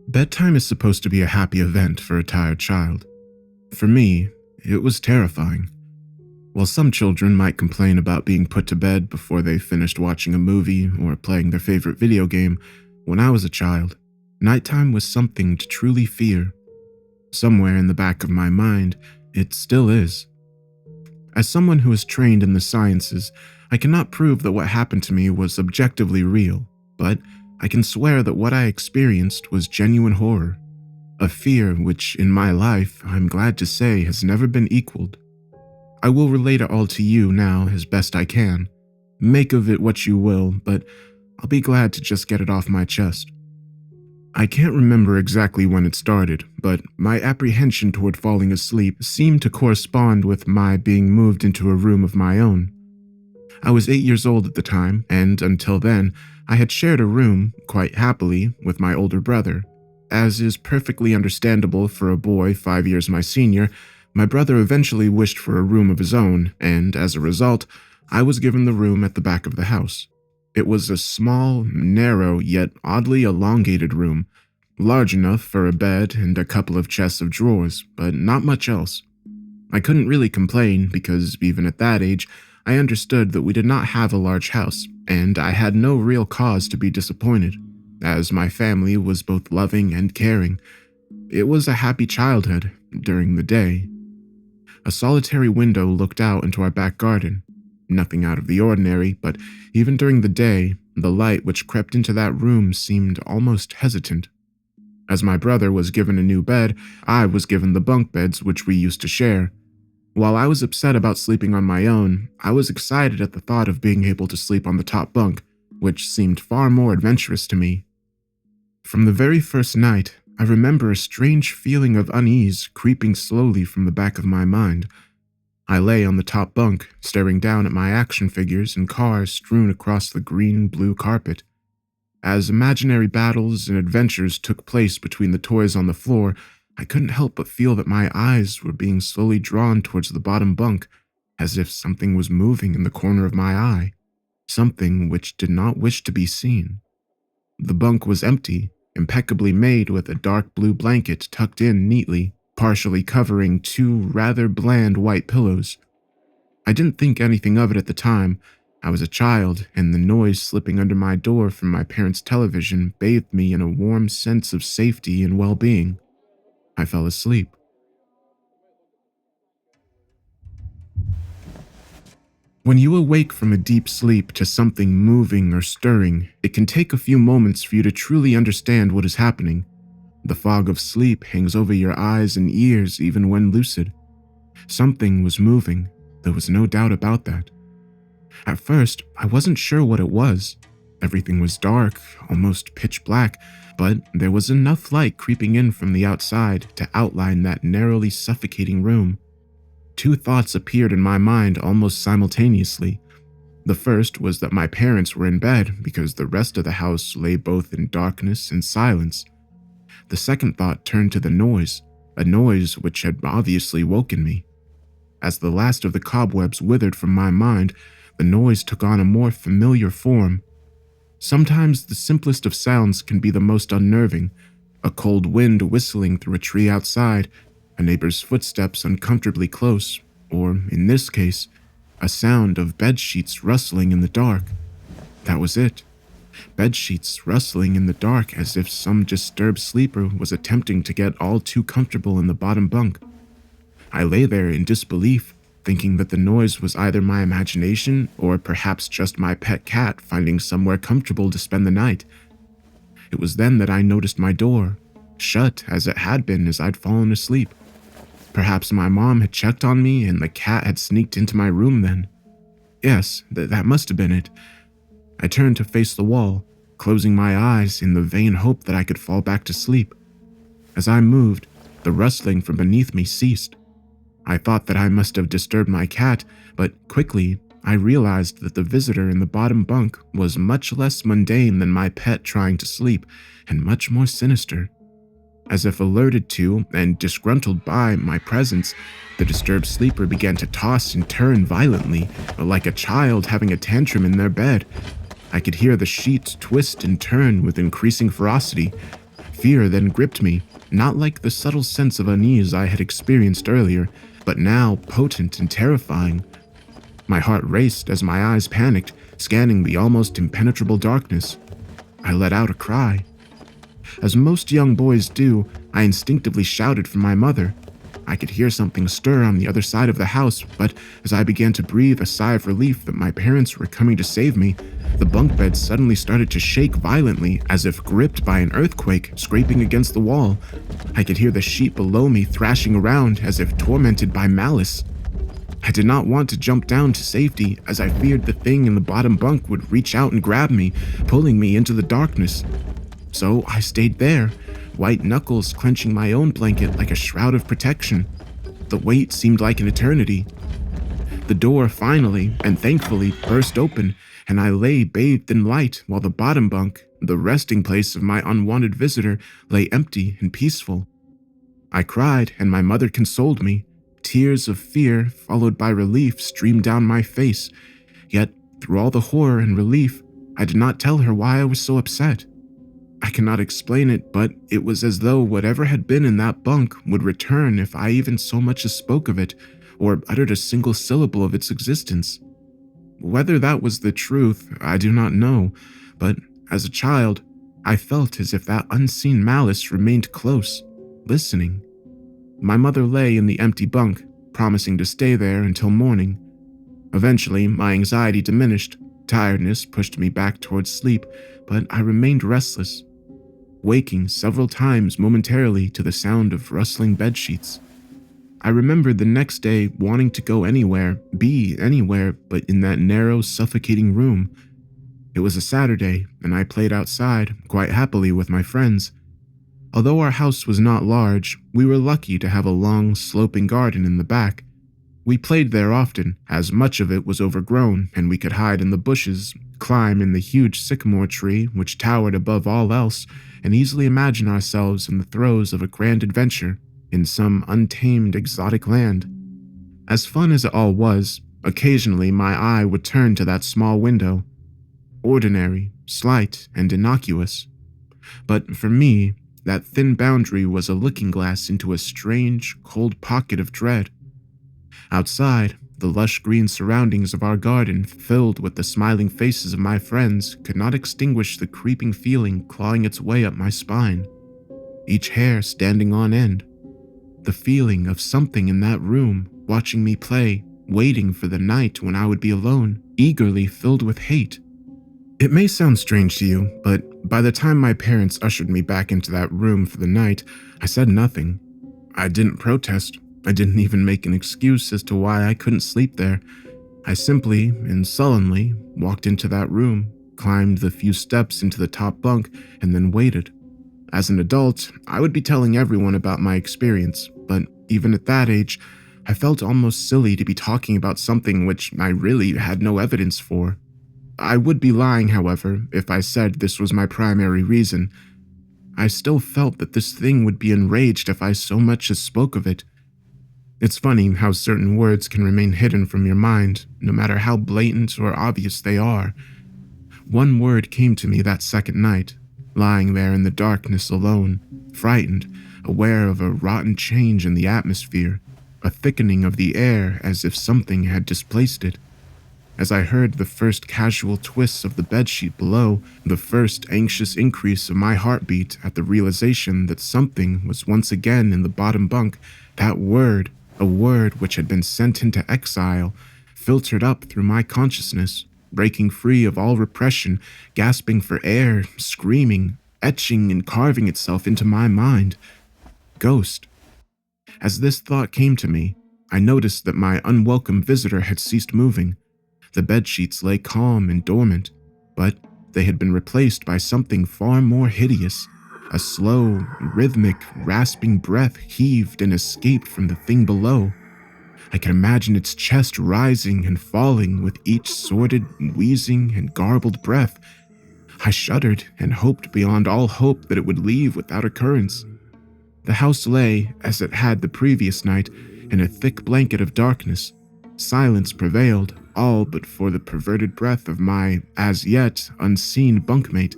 Bedtime is supposed to be a happy event for a tired child. For me, it was terrifying. While some children might complain about being put to bed before they finished watching a movie or playing their favorite video game, when I was a child, nighttime was something to truly fear. Somewhere in the back of my mind, it still is. As someone who is trained in the sciences, I cannot prove that what happened to me was objectively real, but I can swear that what I experienced was genuine horror. A fear which, in my life, I'm glad to say has never been equaled. I will relate it all to you now as best I can. Make of it what you will, but I'll be glad to just get it off my chest. I can't remember exactly when it started, but my apprehension toward falling asleep seemed to correspond with my being moved into a room of my own. I was 8 years old at the time, and until then, I had shared a room, quite happily, with my older brother. As is perfectly understandable for a boy 5 years my senior, my brother eventually wished for a room of his own, and as a result, I was given the room at the back of the house. It was a small, narrow, yet oddly elongated room, large enough for a bed and a couple of chests of drawers, but not much else. I couldn't really complain because, even at that age, I understood that we did not have a large house, and I had no real cause to be disappointed, as my family was both loving and caring. It was a happy childhood during the day. A solitary window looked out into our back garden. Nothing out of the ordinary, but even during the day, the light which crept into that room seemed almost hesitant. As my brother was given a new bed, I was given the bunk beds which we used to share. While I was upset about sleeping on my own, I was excited at the thought of being able to sleep on the top bunk, which seemed far more adventurous to me. From the very first night, I remember a strange feeling of unease creeping slowly from the back of my mind. I lay on the top bunk, staring down at my action figures and cars strewn across the green-blue carpet. As imaginary battles and adventures took place between the toys on the floor, I couldn't help but feel that my eyes were being slowly drawn towards the bottom bunk, as if something was moving in the corner of my eye, something which did not wish to be seen. The bunk was empty, impeccably made with a dark blue blanket tucked in neatly, partially covering two rather bland white pillows. I didn't think anything of it at the time. I was a child, and the noise slipping under my door from my parents' television bathed me in a warm sense of safety and well-being. I fell asleep. When you awake from a deep sleep to something moving or stirring, it can take a few moments for you to truly understand what is happening. The fog of sleep hangs over your eyes and ears even when lucid. Something was moving, there was no doubt about that. At first, I wasn't sure what it was. Everything was dark, almost pitch black, but there was enough light creeping in from the outside to outline that narrowly suffocating room. Two thoughts appeared in my mind almost simultaneously. The first was that my parents were in bed because the rest of the house lay both in darkness and silence. The second thought turned to the noise, a noise which had obviously woken me. As the last of the cobwebs withered from my mind, the noise took on a more familiar form. Sometimes the simplest of sounds can be the most unnerving. A cold wind whistling through a tree outside, a neighbor's footsteps uncomfortably close, or, in this case, a sound of bedsheets rustling in the dark. That was it. Bedsheets rustling in the dark as if some disturbed sleeper was attempting to get all too comfortable in the bottom bunk. I lay there in disbelief, thinking that the noise was either my imagination or perhaps just my pet cat finding somewhere comfortable to spend the night. It was then that I noticed my door, shut as it had been as I'd fallen asleep. Perhaps my mom had checked on me and the cat had sneaked into my room then. Yes, that must have been it. I turned to face the wall, closing my eyes in the vain hope that I could fall back to sleep. As I moved, the rustling from beneath me ceased. I thought that I must have disturbed my cat, but quickly I realized that the visitor in the bottom bunk was much less mundane than my pet trying to sleep, and much more sinister. As if alerted to and disgruntled by my presence, the disturbed sleeper began to toss and turn violently, like a child having a tantrum in their bed. I could hear the sheets twist and turn with increasing ferocity. Fear then gripped me, not like the subtle sense of unease I had experienced earlier, but now potent and terrifying. My heart raced as my eyes panicked, scanning the almost impenetrable darkness. I let out a cry. As most young boys do, I instinctively shouted for my mother. I could hear something stir on the other side of the house, but as I began to breathe a sigh of relief that my parents were coming to save me, the bunk bed suddenly started to shake violently, as if gripped by an earthquake, scraping against the wall. I could hear the sheet below me thrashing around as if tormented by malice. I did not want to jump down to safety, as I feared the thing in the bottom bunk would reach out and grab me, pulling me into the darkness. So I stayed there, white knuckles clenching my own blanket like a shroud of protection. The wait seemed like an eternity. The door finally, and thankfully, burst open, and I lay bathed in light while the bottom bunk, the resting place of my unwanted visitor, lay empty and peaceful. I cried, and my mother consoled me. Tears of fear, followed by relief, streamed down my face. Yet, through all the horror and relief, I did not tell her why I was so upset. I cannot explain it, but it was as though whatever had been in that bunk would return if I even so much as spoke of it, or uttered a single syllable of its existence. Whether that was the truth, I do not know, but as a child, I felt as if that unseen malice remained close, listening. My mother lay in the empty bunk, promising to stay there until morning. Eventually, my anxiety diminished. Tiredness pushed me back towards sleep, but I remained restless, waking several times momentarily to the sound of rustling bedsheets. I remembered the next day wanting to go anywhere, be anywhere but in that narrow, suffocating room. It was a Saturday, and I played outside, quite happily with my friends. Although our house was not large, we were lucky to have a long, sloping garden in the back. We played there often, as much of it was overgrown, and we could hide in the bushes, climb in the huge sycamore tree which towered above all else, and easily imagine ourselves in the throes of a grand adventure in some untamed exotic land. As fun as it all was, occasionally my eye would turn to that small window. Ordinary, slight, and innocuous. But for me, that thin boundary was a looking glass into a strange, cold pocket of dread. Outside, the lush green surroundings of our garden, filled with the smiling faces of my friends, could not extinguish the creeping feeling clawing its way up my spine, each hair standing on end. The feeling of something in that room, watching me play, waiting for the night when I would be alone, eagerly filled with hate. It may sound strange to you, but by the time my parents ushered me back into that room for the night, I said nothing. I didn't protest. I didn't even make an excuse as to why I couldn't sleep there. I simply and sullenly walked into that room, climbed the few steps into the top bunk, and then waited. As an adult, I would be telling everyone about my experience, but even at that age, I felt almost silly to be talking about something which I really had no evidence for. I would be lying, however, if I said this was my primary reason. I still felt that this thing would be enraged if I so much as spoke of it. It's funny how certain words can remain hidden from your mind, no matter how blatant or obvious they are. One word came to me that second night, lying there in the darkness alone, frightened, aware of a rotten change in the atmosphere, a thickening of the air as if something had displaced it. As I heard the first casual twists of the bedsheet below, the first anxious increase of my heartbeat at the realization that something was once again in the bottom bunk, that word, a word which had been sent into exile, filtered up through my consciousness, breaking free of all repression, gasping for air, screaming, etching and carving itself into my mind. Ghost. As this thought came to me, I noticed that my unwelcome visitor had ceased moving. The bedsheets lay calm and dormant, but they had been replaced by something far more hideous. A slow, rhythmic, rasping breath heaved and escaped from the thing below. I could imagine its chest rising and falling with each sordid, wheezing, and garbled breath. I shuddered and hoped beyond all hope that it would leave without occurrence. The house lay, as it had the previous night, in a thick blanket of darkness. Silence prevailed, all but for the perverted breath of my, as yet, unseen bunkmate.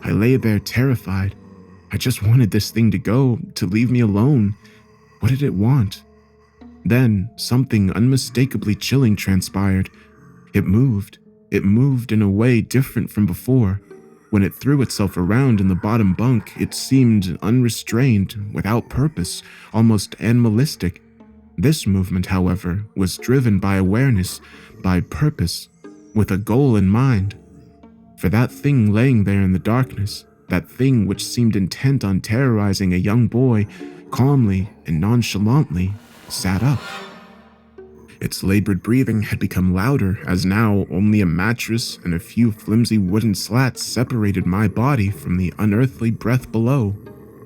I lay there terrified. I just wanted this thing to go, to leave me alone. What did it want? Then, something unmistakably chilling transpired. It moved. It moved in a way different from before. When it threw itself around in the bottom bunk, it seemed unrestrained, without purpose, almost animalistic. This movement, however, was driven by awareness, by purpose, with a goal in mind. For that thing laying there in the darkness, that thing which seemed intent on terrorizing a young boy, calmly and nonchalantly sat up. Its labored breathing had become louder as now only a mattress and a few flimsy wooden slats separated my body from the unearthly breath below.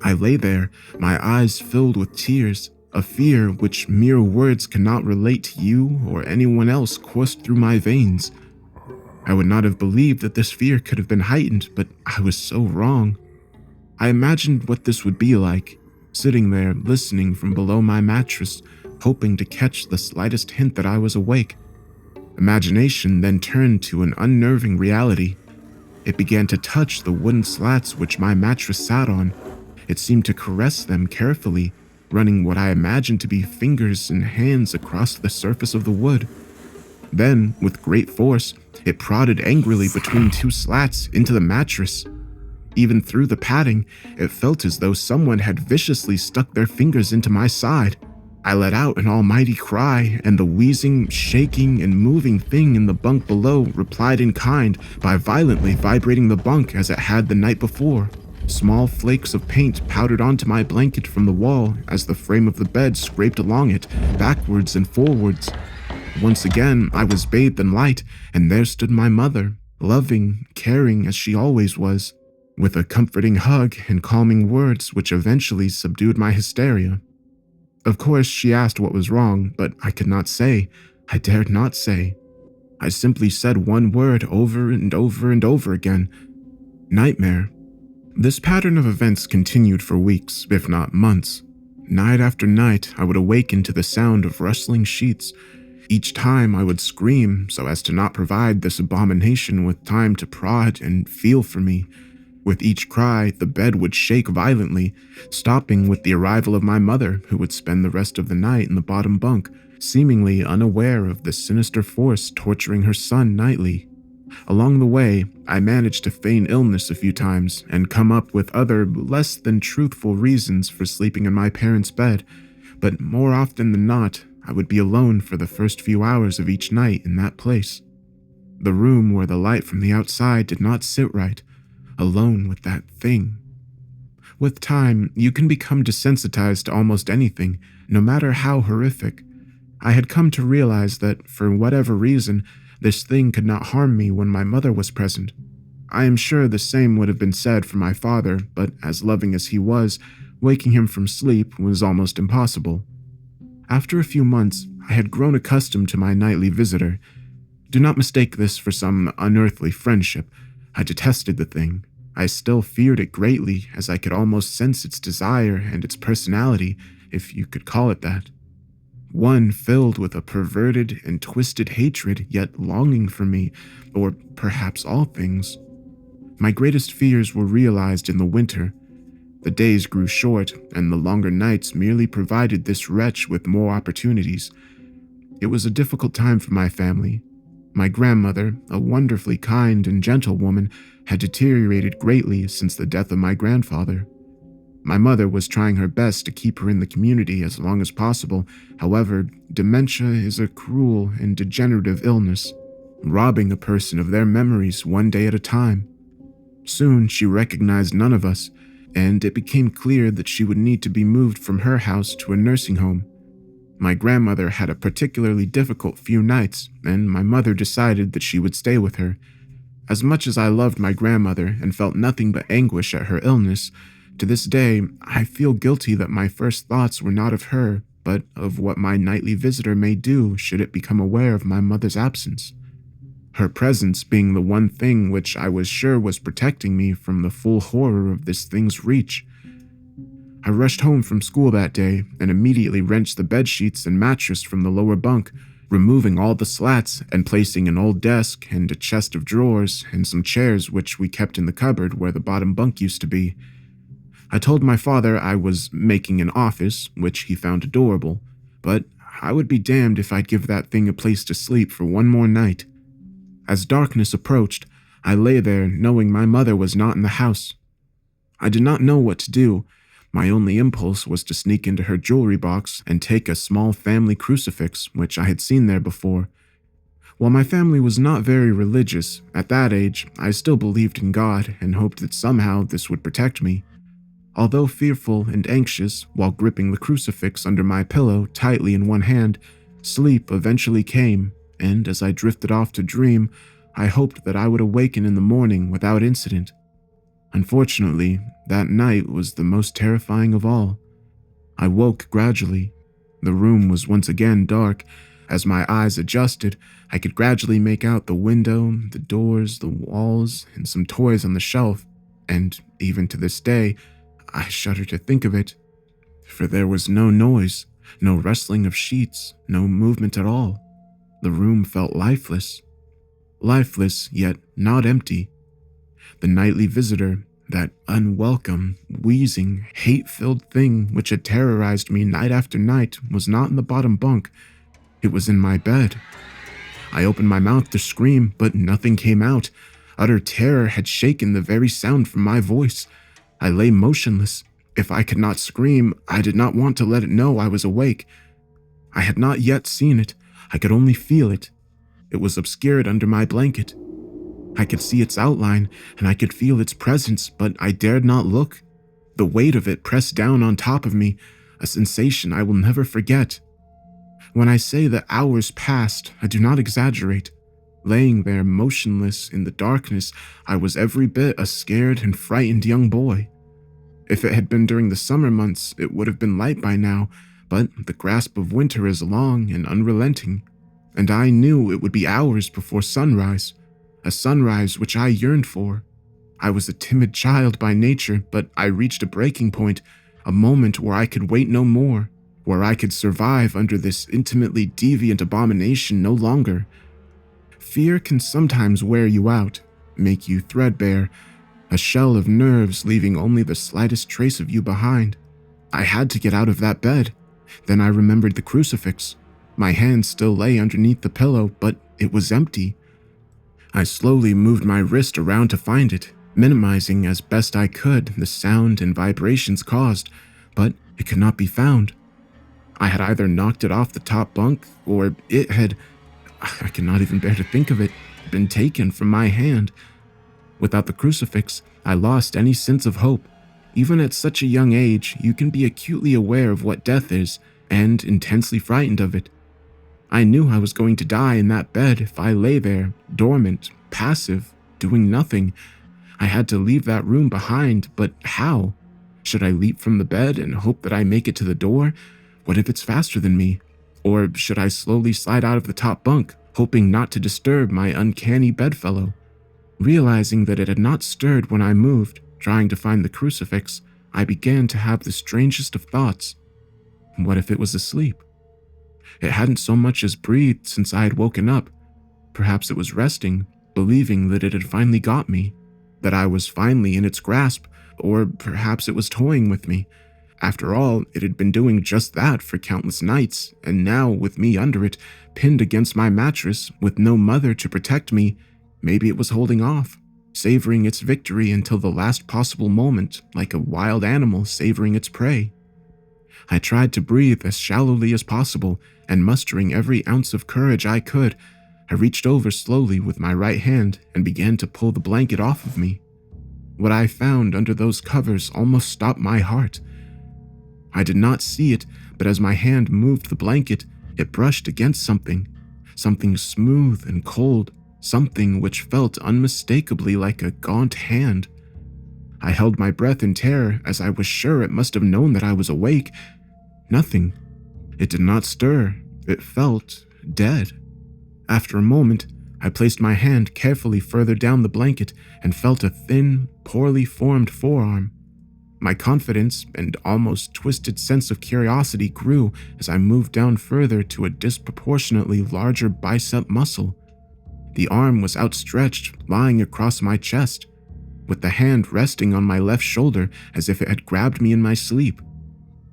I lay there, my eyes filled with tears. A fear which mere words cannot relate to you or anyone else coursed through my veins. I would not have believed that this fear could have been heightened, but I was so wrong. I imagined what this would be like, sitting there listening from below my mattress, hoping to catch the slightest hint that I was awake. Imagination then turned to an unnerving reality. It began to touch the wooden slats which my mattress sat on. It seemed to caress them carefully, running what I imagined to be fingers and hands across the surface of the wood. Then, with great force, it prodded angrily between two slats into the mattress. Even through the padding, it felt as though someone had viciously stuck their fingers into my side. I let out an almighty cry, and the wheezing, shaking, and moving thing in the bunk below replied in kind by violently vibrating the bunk as it had the night before. Small flakes of paint powdered onto my blanket from the wall as the frame of the bed scraped along it, backwards and forwards. Once again, I was bathed in light, and there stood my mother, loving, caring as she always was, with a comforting hug and calming words which eventually subdued my hysteria. Of course, she asked what was wrong, but I could not say. I dared not say. I simply said one word over and over and over again: nightmare. This pattern of events continued for weeks, if not months. Night after night, I would awaken to the sound of rustling sheets. Each time I would scream so as to not provide this abomination with time to prod and feel for me. With each cry, the bed would shake violently, stopping with the arrival of my mother, who would spend the rest of the night in the bottom bunk, seemingly unaware of the sinister force torturing her son nightly. Along the way, I managed to feign illness a few times and come up with other, less than truthful reasons for sleeping in my parents' bed, but more often than not, I would be alone for the first few hours of each night in that place. The room where the light from the outside did not sit right, alone with that thing. With time, you can become desensitized to almost anything, no matter how horrific. I had come to realize that, for whatever reason, this thing could not harm me when my mother was present. I am sure the same would have been said for my father, but as loving as he was, waking him from sleep was almost impossible. After a few months, I had grown accustomed to my nightly visitor. Do not mistake this for some unearthly friendship. I detested the thing. I still feared it greatly, as I could almost sense its desire and its personality, if you could call it that. One filled with a perverted and twisted hatred, yet longing for me, or perhaps all things. My greatest fears were realized in the winter. The days grew short, and the longer nights merely provided this wretch with more opportunities. It was a difficult time for my family. My grandmother, a wonderfully kind and gentle woman, had deteriorated greatly since the death of my grandfather. My mother was trying her best to keep her in the community as long as possible. However, dementia is a cruel and degenerative illness, robbing a person of their memories one day at a time. Soon, she recognized none of us, and it became clear that she would need to be moved from her house to a nursing home. My grandmother had a particularly difficult few nights, and my mother decided that she would stay with her. As much as I loved my grandmother and felt nothing but anguish at her illness, to this day, I feel guilty that my first thoughts were not of her, but of what my nightly visitor may do should it become aware of my mother's absence. Her presence being the one thing which I was sure was protecting me from the full horror of this thing's reach. I rushed home from school that day and immediately wrenched the bedsheets and mattress from the lower bunk, removing all the slats and placing an old desk and a chest of drawers and some chairs which we kept in the cupboard where the bottom bunk used to be. I told my father I was making an office, which he found adorable, but I would be damned if I'd give that thing a place to sleep for one more night. As darkness approached, I lay there knowing my mother was not in the house. I did not know what to do. My only impulse was to sneak into her jewelry box and take a small family crucifix, which I had seen there before. While my family was not very religious, at that age, I still believed in God and hoped that somehow this would protect me. Although fearful and anxious, while gripping the crucifix under my pillow tightly in one hand, sleep eventually came, and as I drifted off to dream, I hoped that I would awaken in the morning without incident. Unfortunately, that night was the most terrifying of all. I woke gradually. The room was once again dark. As my eyes adjusted, I could gradually make out the window, the doors, the walls, and some toys on the shelf, and even to this day, I shudder to think of it, for there was no noise, no rustling of sheets, no movement at all. The room felt lifeless. Lifeless, yet not empty. The nightly visitor, that unwelcome, wheezing, hate-filled thing which had terrorized me night after night, was not in the bottom bunk. It was in my bed. I opened my mouth to scream, but nothing came out. Utter terror had shaken the very sound from my voice. I lay motionless. If I could not scream, I did not want to let it know I was awake. I had not yet seen it. I could only feel it. It was obscured under my blanket. I could see its outline, and I could feel its presence, but I dared not look. The weight of it pressed down on top of me, a sensation I will never forget. When I say that hours passed, I do not exaggerate. Laying there motionless in the darkness, I was every bit a scared and frightened young boy. If it had been during the summer months, it would have been light by now, but the grasp of winter is long and unrelenting, and I knew it would be hours before sunrise, a sunrise which I yearned for. I was a timid child by nature, but I reached a breaking point, a moment where I could wait no more, where I could survive under this intimately deviant abomination no longer. Fear can sometimes wear you out, make you threadbare, a shell of nerves leaving only the slightest trace of you behind. I had to get out of that bed. Then I remembered the crucifix. My hand still lay underneath the pillow, but it was empty. I slowly moved my wrist around to find it, minimizing as best I could the sound and vibrations caused, but it could not be found. I had either knocked it off the top bunk, or it had, I cannot even bear to think of it, been taken from my hand. Without the crucifix, I lost any sense of hope. Even at such a young age, you can be acutely aware of what death is, and intensely frightened of it. I knew I was going to die in that bed if I lay there, dormant, passive, doing nothing. I had to leave that room behind, but how? Should I leap from the bed and hope that I make it to the door? What if it's faster than me? Or should I slowly slide out of the top bunk, hoping not to disturb my uncanny bedfellow? Realizing that it had not stirred when I moved, trying to find the crucifix, I began to have the strangest of thoughts. What if it was asleep? It hadn't so much as breathed since I had woken up. Perhaps it was resting, believing that it had finally got me, that I was finally in its grasp, or perhaps it was toying with me. After all, it had been doing just that for countless nights, and now, with me under it, pinned against my mattress, with no mother to protect me, maybe it was holding off, savoring its victory until the last possible moment, like a wild animal savoring its prey. I tried to breathe as shallowly as possible, and mustering every ounce of courage I could, I reached over slowly with my right hand and began to pull the blanket off of me. What I found under those covers almost stopped my heart. I did not see it, but as my hand moved the blanket, it brushed against something smooth and cold, something which felt unmistakably like a gaunt hand. I held my breath in terror, as I was sure it must have known that I was awake. Nothing. It did not stir. It felt dead. After a moment, I placed my hand carefully further down the blanket and felt a thin, poorly formed forearm. My confidence and almost twisted sense of curiosity grew as I moved down further to a disproportionately larger bicep muscle. The arm was outstretched, lying across my chest. with the hand resting on my left shoulder as if it had grabbed me in my sleep.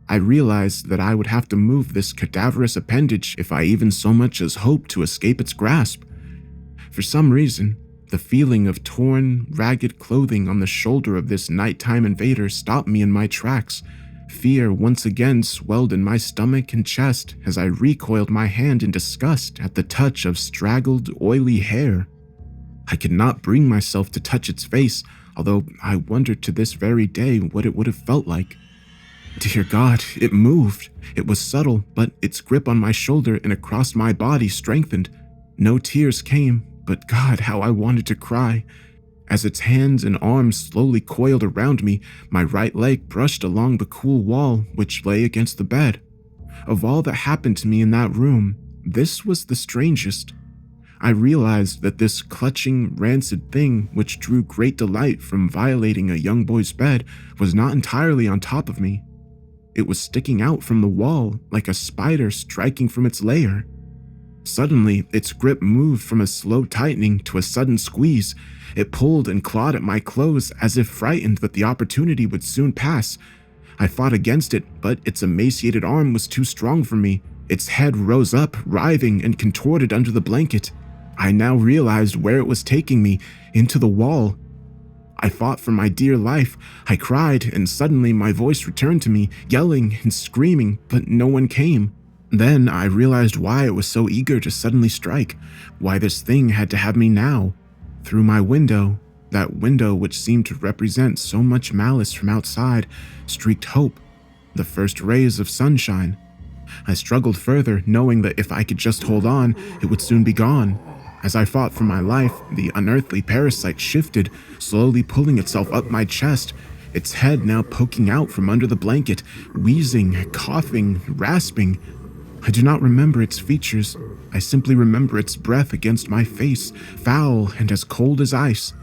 I realized that I would have to move this cadaverous appendage if I even so much as hoped to escape its grasp. For some reason, the feeling of torn, ragged clothing on the shoulder of this nighttime invader stopped me in my tracks. Fear once again swelled in my stomach and chest as I recoiled my hand in disgust at the touch of straggled, oily hair. I could not bring myself to touch its face, although I wondered to this very day what it would have felt like. Dear God, it moved. It was subtle, but its grip on my shoulder and across my body strengthened. No tears came, but God, how I wanted to cry. As its hands and arms slowly coiled around me, my right leg brushed along the cool wall which lay against the bed. Of all that happened to me in that room, this was the strangest. I realized that this clutching, rancid thing which drew great delight from violating a young boy's bed was not entirely on top of me. It was sticking out from the wall like a spider striking from its lair. Suddenly, its grip moved from a slow tightening to a sudden squeeze. It pulled and clawed at my clothes as if frightened that the opportunity would soon pass. I fought against it, but its emaciated arm was too strong for me. Its head rose up, writhing and contorted under the blanket. I now realized where it was taking me, into the wall. I fought for my dear life. I cried, and suddenly my voice returned to me, yelling and screaming, but no one came. Then I realized why it was so eager to suddenly strike, why this thing had to have me now. Through my window, that window which seemed to represent so much malice from outside, streaked hope, the first rays of sunshine. I struggled further, knowing that if I could just hold on, it would soon be gone. As I fought for my life, the unearthly parasite shifted, slowly pulling itself up my chest, its head now poking out from under the blanket, wheezing, coughing, rasping. I do not remember its features. I simply remember its breath against my face, foul and as cold as ice.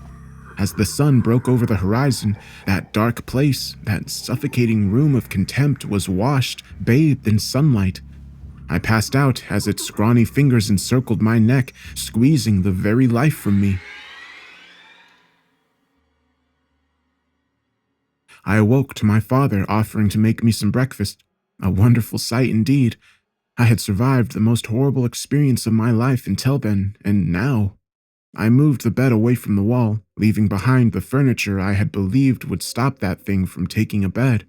As the sun broke over the horizon, that dark place, that suffocating room of contempt was washed, bathed in sunlight. I passed out as its scrawny fingers encircled my neck, squeezing the very life from me. I awoke to my father offering to make me some breakfast. A wonderful sight indeed. I had survived the most horrible experience of my life until then, and now. I moved the bed away from the wall, leaving behind the furniture I had believed would stop that thing from taking a bed.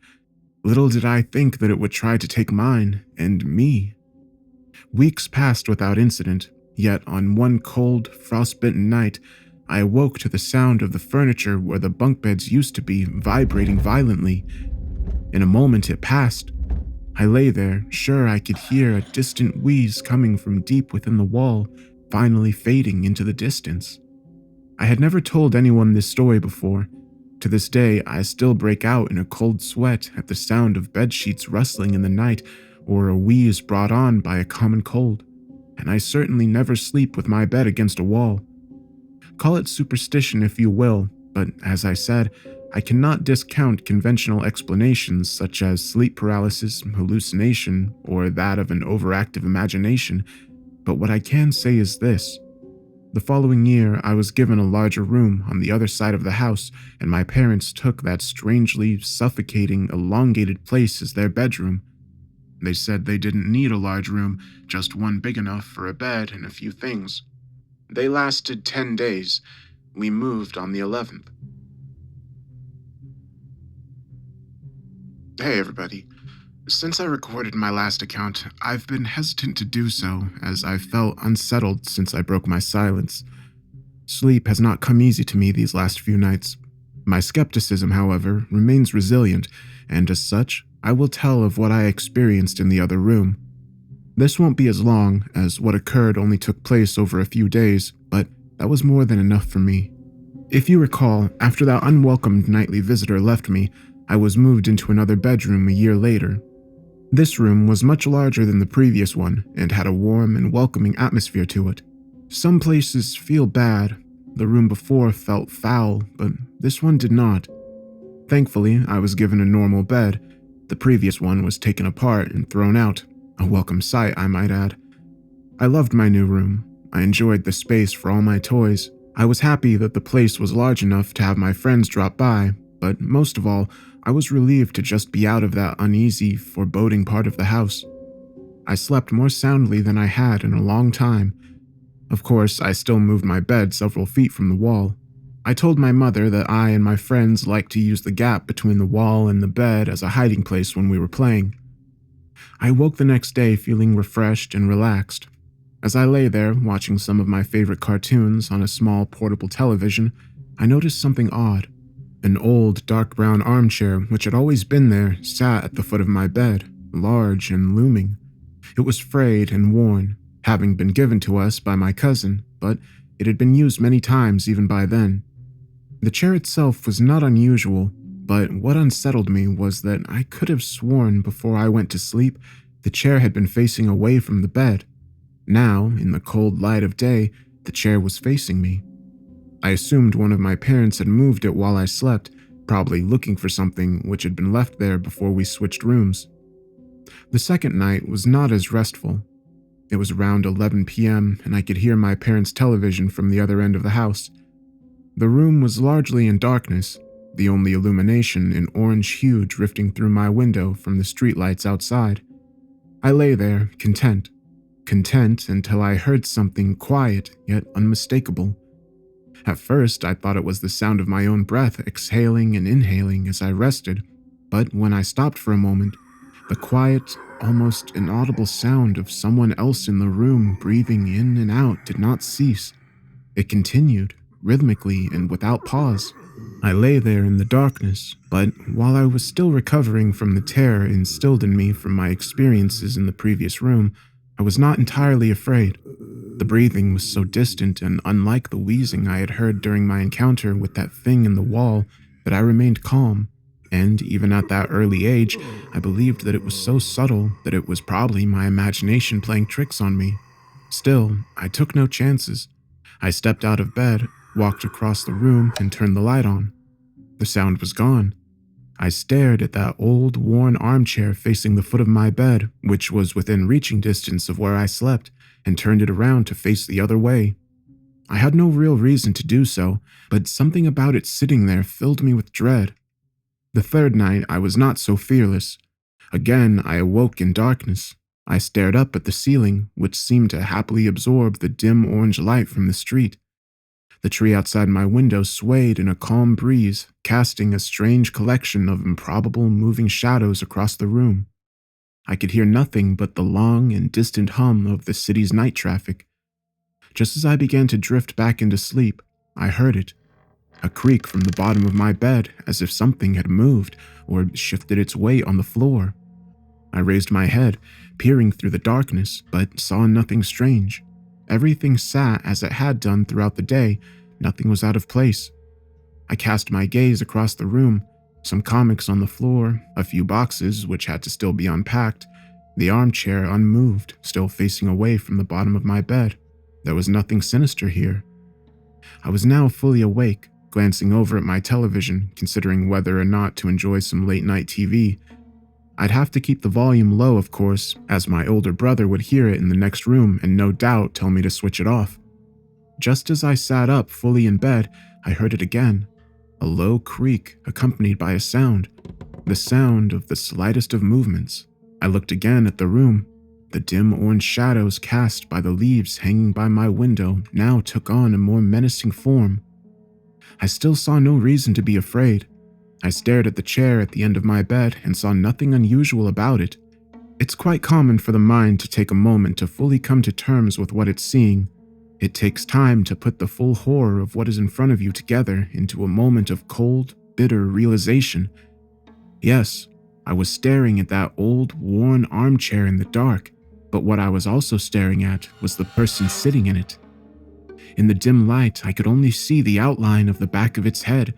Little did I think that it would try to take mine, and me. Weeks passed without incident, yet on one cold, frostbitten night, I awoke to the sound of the furniture where the bunk beds used to be vibrating violently. In a moment it passed. I lay there, sure I could hear a distant wheeze coming from deep within the wall, finally fading into the distance. I had never told anyone this story before. To this day, I still break out in a cold sweat at the sound of bedsheets rustling in the night or a wheeze brought on by a common cold, and I certainly never sleep with my bed against a wall. Call it superstition if you will, but as I said, I cannot discount conventional explanations such as sleep paralysis, hallucination, or that of an overactive imagination, but what I can say is this. The following year, I was given a larger room on the other side of the house, and my parents took that strangely suffocating, elongated place as their bedroom. They said they didn't need a large room, just one big enough for a bed and a few things. They lasted 10 days. We moved on the 11th. Hey everybody. Since I recorded my last account, I've been hesitant to do so, as I've felt unsettled since I broke my silence. Sleep has not come easy to me these last few nights. My skepticism, however, remains resilient, and as such, I will tell of what I experienced in the other room. This won't be as long, as what occurred only took place over a few days, but that was more than enough for me. If you recall, after that unwelcomed nightly visitor left me, I was moved into another bedroom a year later. This room was much larger than the previous one and had a warm and welcoming atmosphere to it. Some places feel bad. The room before felt foul, but this one did not. Thankfully, I was given a normal bed. The previous one was taken apart and thrown out. A welcome sight, I might add. I loved my new room. I enjoyed the space for all my toys. I was happy that the place was large enough to have my friends drop by, but most of all, I was relieved to just be out of that uneasy, foreboding part of the house. I slept more soundly than I had in a long time. Of course, I still moved my bed several feet from the wall. I told my mother that I and my friends liked to use the gap between the wall and the bed as a hiding place when we were playing. I woke the next day feeling refreshed and relaxed. As I lay there watching some of my favorite cartoons on a small portable television, I noticed something odd. An old dark brown armchair, which had always been there, sat at the foot of my bed, large and looming. It was frayed and worn, having been given to us by my cousin, but it had been used many times even by then. The chair itself was not unusual, but what unsettled me was that I could have sworn before I went to sleep the chair had been facing away from the bed. Now, in the cold light of day, the chair was facing me. I assumed one of my parents had moved it while I slept, probably looking for something which had been left there before we switched rooms. The second night was not as restful. It was around 11 p.m., and I could hear my parents' television from the other end of the house. The room was largely in darkness, the only illumination an orange hue drifting through my window from the streetlights outside. I lay there, content until I heard something quiet yet unmistakable. At first, I thought it was the sound of my own breath exhaling and inhaling as I rested, but when I stopped for a moment, the quiet, almost inaudible sound of someone else in the room breathing in and out did not cease. It continued, rhythmically and without pause. I lay there in the darkness, but while I was still recovering from the terror instilled in me from my experiences in the previous room, I was not entirely afraid. The breathing was so distant and unlike the wheezing I had heard during my encounter with that thing in the wall that I remained calm, and even at that early age, I believed that it was so subtle that it was probably my imagination playing tricks on me. Still, I took no chances. I stepped out of bed, walked across the room, and turned the light on. The sound was gone. I stared at that old, worn armchair facing the foot of my bed, which was within reaching distance of where I slept, and turned it around to face the other way. I had no real reason to do so, but something about it sitting there filled me with dread. The third night, I was not so fearless. Again, I awoke in darkness. I stared up at the ceiling, which seemed to happily absorb the dim orange light from the street. The tree outside my window swayed in a calm breeze, casting a strange collection of improbable moving shadows across the room. I could hear nothing but the long and distant hum of the city's night traffic. Just as I began to drift back into sleep, I heard it. A creak from the bottom of my bed, as if something had moved or shifted its weight on the floor. I raised my head, peering through the darkness, but saw nothing strange. Everything sat as it had done throughout the day. Nothing was out of place. I cast my gaze across the room, some comics on the floor, a few boxes which had to still be unpacked, the armchair unmoved, still facing away from the bottom of my bed. There was nothing sinister here. I was now fully awake, glancing over at my television, considering whether or not to enjoy some late-night TV. I'd have to keep the volume low, of course, as my older brother would hear it in the next room and no doubt tell me to switch it off. Just as I sat up fully in bed, I heard it again. A low creak accompanied by a sound. The sound of the slightest of movements. I looked again at the room. The dim orange shadows cast by the leaves hanging by my window now took on a more menacing form. I still saw no reason to be afraid. I stared at the chair at the end of my bed and saw nothing unusual about it. It's quite common for the mind to take a moment to fully come to terms with what it's seeing. It takes time to put the full horror of what is in front of you together into a moment of cold, bitter realization. Yes, I was staring at that old, worn armchair in the dark, but what I was also staring at was the person sitting in it. In the dim light, I could only see the outline of the back of its head,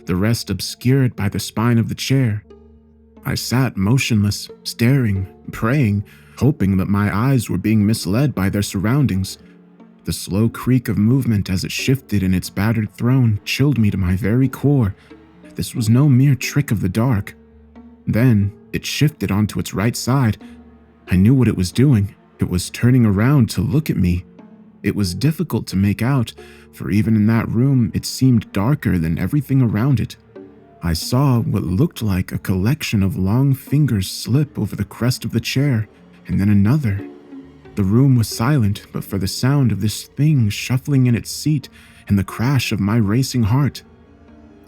the rest obscured by the spine of the chair. I sat motionless, staring, praying, hoping that my eyes were being misled by their surroundings. The slow creak of movement as it shifted in its battered throne chilled me to my very core. This was no mere trick of the dark. Then, it shifted onto its right side. I knew what it was doing. It was turning around to look at me. It was difficult to make out, for even in that room it seemed darker than everything around it. I saw what looked like a collection of long fingers slip over the crest of the chair, and then another. The room was silent but for the sound of this thing shuffling in its seat and the crash of my racing heart.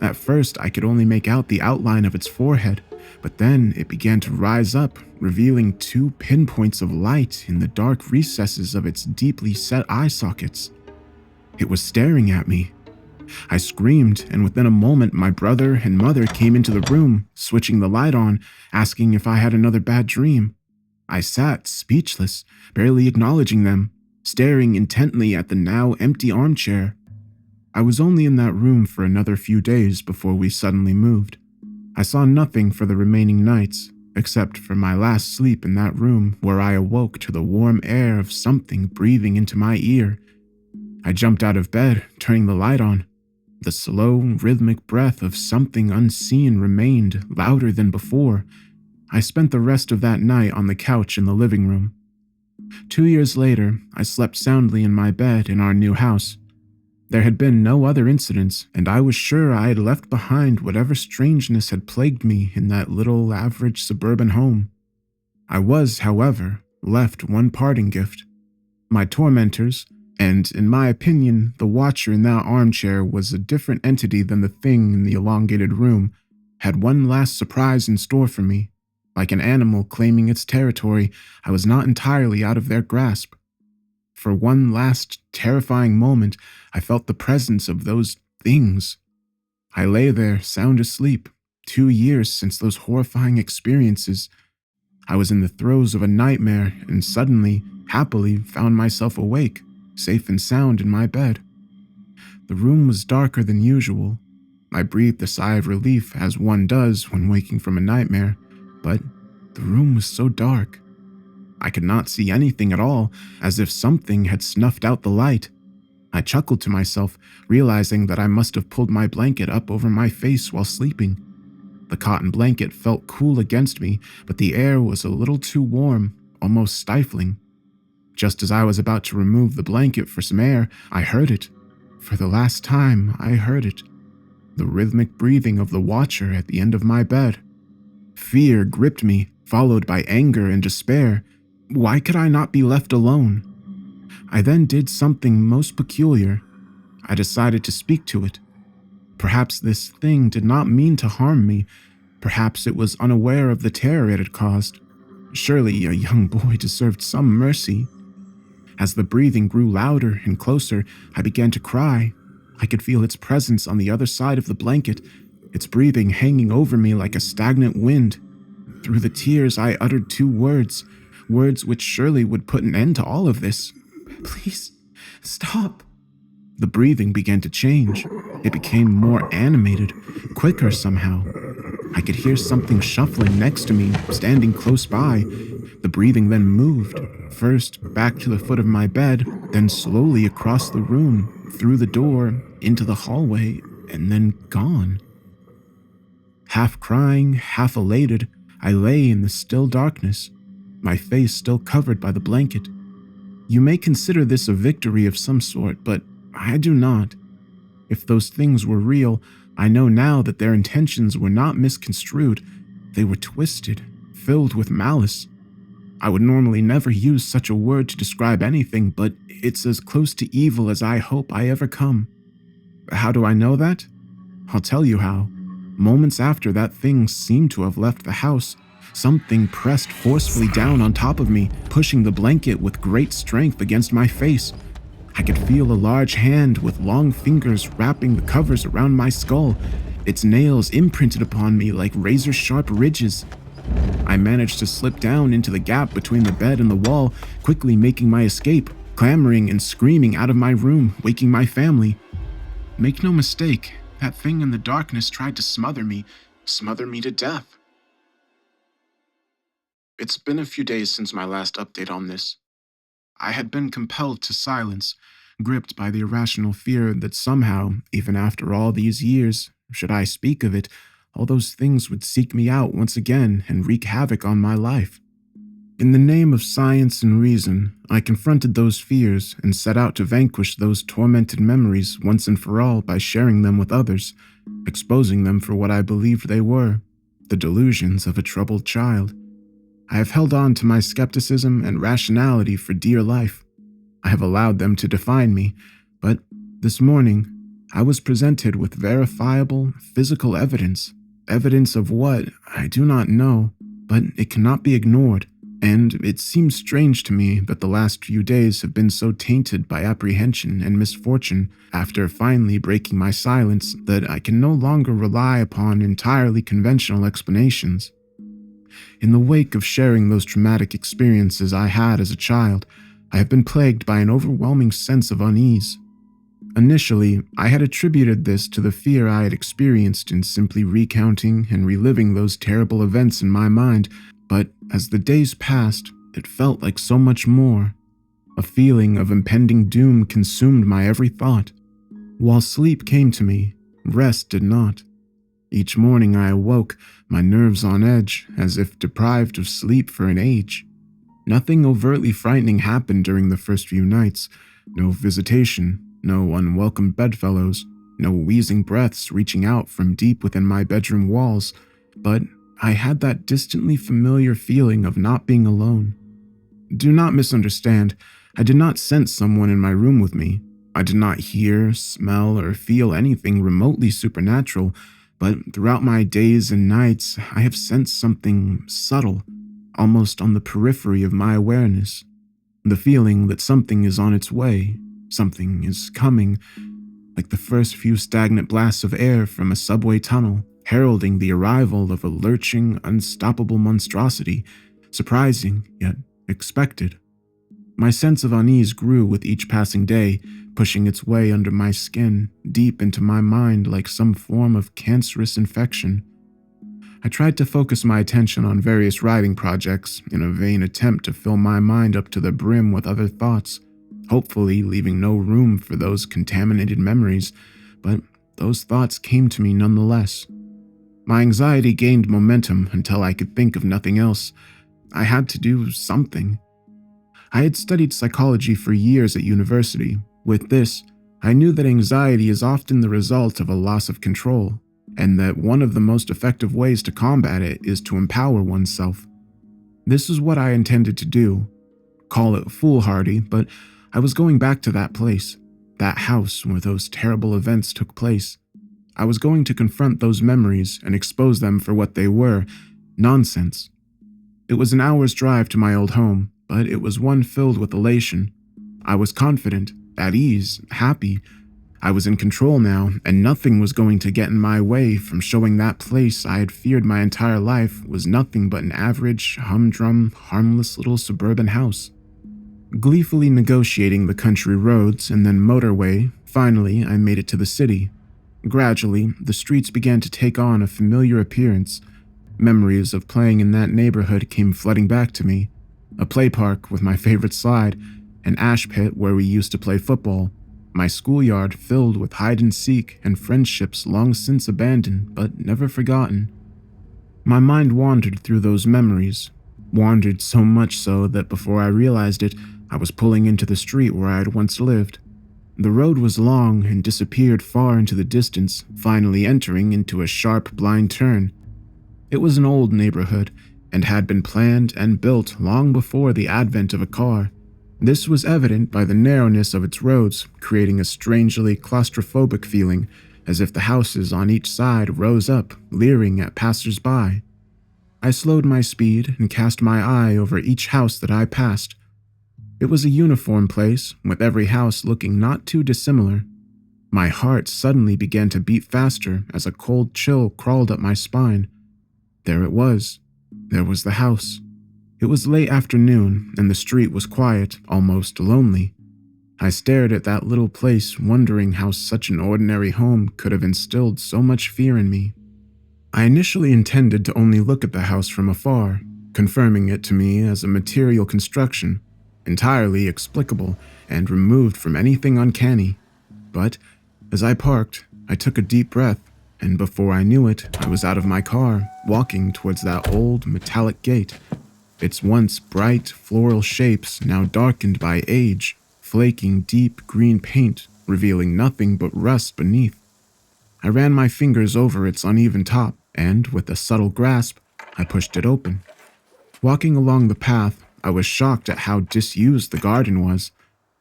At first, I could only make out the outline of its forehead, but then it began to rise up, revealing 2 pinpoints of light in the dark recesses of its deeply set eye sockets. It was staring at me. I screamed, and within a moment my brother and mother came into the room, switching the light on, asking if I had another bad dream. I sat speechless, barely acknowledging them, staring intently at the now empty armchair. I was only in that room for another few days before we suddenly moved. I saw nothing for the remaining nights, except for my last sleep in that room where I awoke to the warm air of something breathing into my ear. I jumped out of bed, turning the light on. The slow, rhythmic breath of something unseen remained louder than before. I spent the rest of that night on the couch in the living room. 2 years later, I slept soundly in my bed in our new house. There had been no other incidents, and I was sure I had left behind whatever strangeness had plagued me in that little average suburban home. I was, however, left one parting gift. My tormentors, and in my opinion, the watcher in that armchair was a different entity than the thing in the elongated room, had one last surprise in store for me. Like an animal claiming its territory, I was not entirely out of their grasp. For one last terrifying moment, I felt the presence of those things. I lay there, sound asleep, 2 years since those horrifying experiences. I was in the throes of a nightmare and suddenly, happily, found myself awake, safe and sound in my bed. The room was darker than usual. I breathed a sigh of relief, as one does when waking from a nightmare, but the room was so dark. I could not see anything at all, as if something had snuffed out the light. I chuckled to myself, realizing that I must have pulled my blanket up over my face while sleeping. The cotton blanket felt cool against me, but the air was a little too warm, almost stifling. Just as I was about to remove the blanket for some air, I heard it. For the last time, I heard it. The rhythmic breathing of the watcher at the end of my bed. Fear gripped me, followed by anger and despair. Why could I not be left alone? I then did something most peculiar. I decided to speak to it. Perhaps this thing did not mean to harm me. Perhaps it was unaware of the terror it had caused. Surely a young boy deserved some mercy. As the breathing grew louder and closer, I began to cry. I could feel its presence on the other side of the blanket, its breathing hanging over me like a stagnant wind. Through the tears, I uttered 2 words which surely would put an end to all of this. Please, stop. The breathing began to change. It became more animated, quicker somehow. I could hear something shuffling next to me, standing close by. The breathing then moved, first back to the foot of my bed, then slowly across the room, through the door, into the hallway, and then gone. Half crying, half elated, I lay in the still darkness, my face still covered by the blanket. You may consider this a victory of some sort, but I do not. If those things were real, I know now that their intentions were not misconstrued. They were twisted, filled with malice. I would normally never use such a word to describe anything, but it's as close to evil as I hope I ever come. How do I know that? I'll tell you how. Moments after that thing seemed to have left the house, something pressed forcefully down on top of me, pushing the blanket with great strength against my face. I could feel a large hand with long fingers wrapping the covers around my skull, its nails imprinted upon me like razor-sharp ridges. I managed to slip down into the gap between the bed and the wall, quickly making my escape, clamoring and screaming out of my room, waking my family. Make no mistake, that thing in the darkness tried to smother me to death. It's been a few days since my last update on this. I had been compelled to silence, gripped by the irrational fear that somehow, even after all these years, should I speak of it, all those things would seek me out once again and wreak havoc on my life. In the name of science and reason, I confronted those fears and set out to vanquish those tormented memories once and for all by sharing them with others, exposing them for what I believed they were, the delusions of a troubled child. I have held on to my skepticism and rationality for dear life. I have allowed them to define me, but this morning, I was presented with verifiable, physical evidence of what I do not know, but it cannot be ignored. And it seems strange to me that the last few days have been so tainted by apprehension and misfortune after finally breaking my silence that I can no longer rely upon entirely conventional explanations. In the wake of sharing those traumatic experiences I had as a child, I have been plagued by an overwhelming sense of unease. Initially, I had attributed this to the fear I had experienced in simply recounting and reliving those terrible events in my mind. But as the days passed, it felt like so much more. A feeling of impending doom consumed my every thought. While sleep came to me, rest did not. Each morning I awoke, my nerves on edge, as if deprived of sleep for an age. Nothing overtly frightening happened during the first few nights. No visitation, no unwelcome bedfellows, no wheezing breaths reaching out from deep within my bedroom walls, but I had that distantly familiar feeling of not being alone. Do not misunderstand, I did not sense someone in my room with me. I did not hear, smell, or feel anything remotely supernatural, but throughout my days and nights, I have sensed something subtle, almost on the periphery of my awareness. The feeling that something is on its way, something is coming, like the first few stagnant blasts of air from a subway tunnel, heralding the arrival of a lurching, unstoppable monstrosity, surprising yet expected. My sense of unease grew with each passing day, pushing its way under my skin, deep into my mind like some form of cancerous infection. I tried to focus my attention on various writing projects in a vain attempt to fill my mind up to the brim with other thoughts, hopefully leaving no room for those contaminated memories, but those thoughts came to me nonetheless. My anxiety gained momentum until I could think of nothing else. I had to do something. I had studied psychology for years at university. With this, I knew that anxiety is often the result of a loss of control, and that one of the most effective ways to combat it is to empower oneself. This is what I intended to do. Call it foolhardy, but I was going back to that place, that house where those terrible events took place. I was going to confront those memories and expose them for what they were, nonsense. It was an hour's drive to my old home, but it was one filled with elation. I was confident, at ease, happy. I was in control now, and nothing was going to get in my way from showing that place I had feared my entire life was nothing but an average, humdrum, harmless little suburban house. Gleefully negotiating the country roads and then motorway, finally I made it to the city. Gradually, the streets began to take on a familiar appearance. Memories of playing in that neighborhood came flooding back to me. A play park with my favorite slide, an ash pit where we used to play football, my schoolyard filled with hide and seek and friendships long since abandoned but never forgotten. My mind wandered through those memories, wandered so much so that before I realized it, I was pulling into the street where I had once lived. The road was long and disappeared far into the distance, finally entering into a sharp, blind turn. It was an old neighborhood, and had been planned and built long before the advent of a car. This was evident by the narrowness of its roads, creating a strangely claustrophobic feeling, as if the houses on each side rose up, leering at passers-by. I slowed my speed and cast my eye over each house that I passed. It was a uniform place, with every house looking not too dissimilar. My heart suddenly began to beat faster as a cold chill crawled up my spine. There it was. There was the house. It was late afternoon, and the street was quiet, almost lonely. I stared at that little place, wondering how such an ordinary home could have instilled so much fear in me. I initially intended to only look at the house from afar, confirming it to me as a material construction, entirely explicable and removed from anything uncanny. But as I parked, I took a deep breath, and before I knew it, I was out of my car, walking towards that old metallic gate. its once bright floral shapes now darkened by age, flaking deep green paint, revealing nothing but rust beneath. I ran my fingers over its uneven top, and with a subtle grasp, I pushed it open. Walking along the path, I was shocked at how disused the garden was.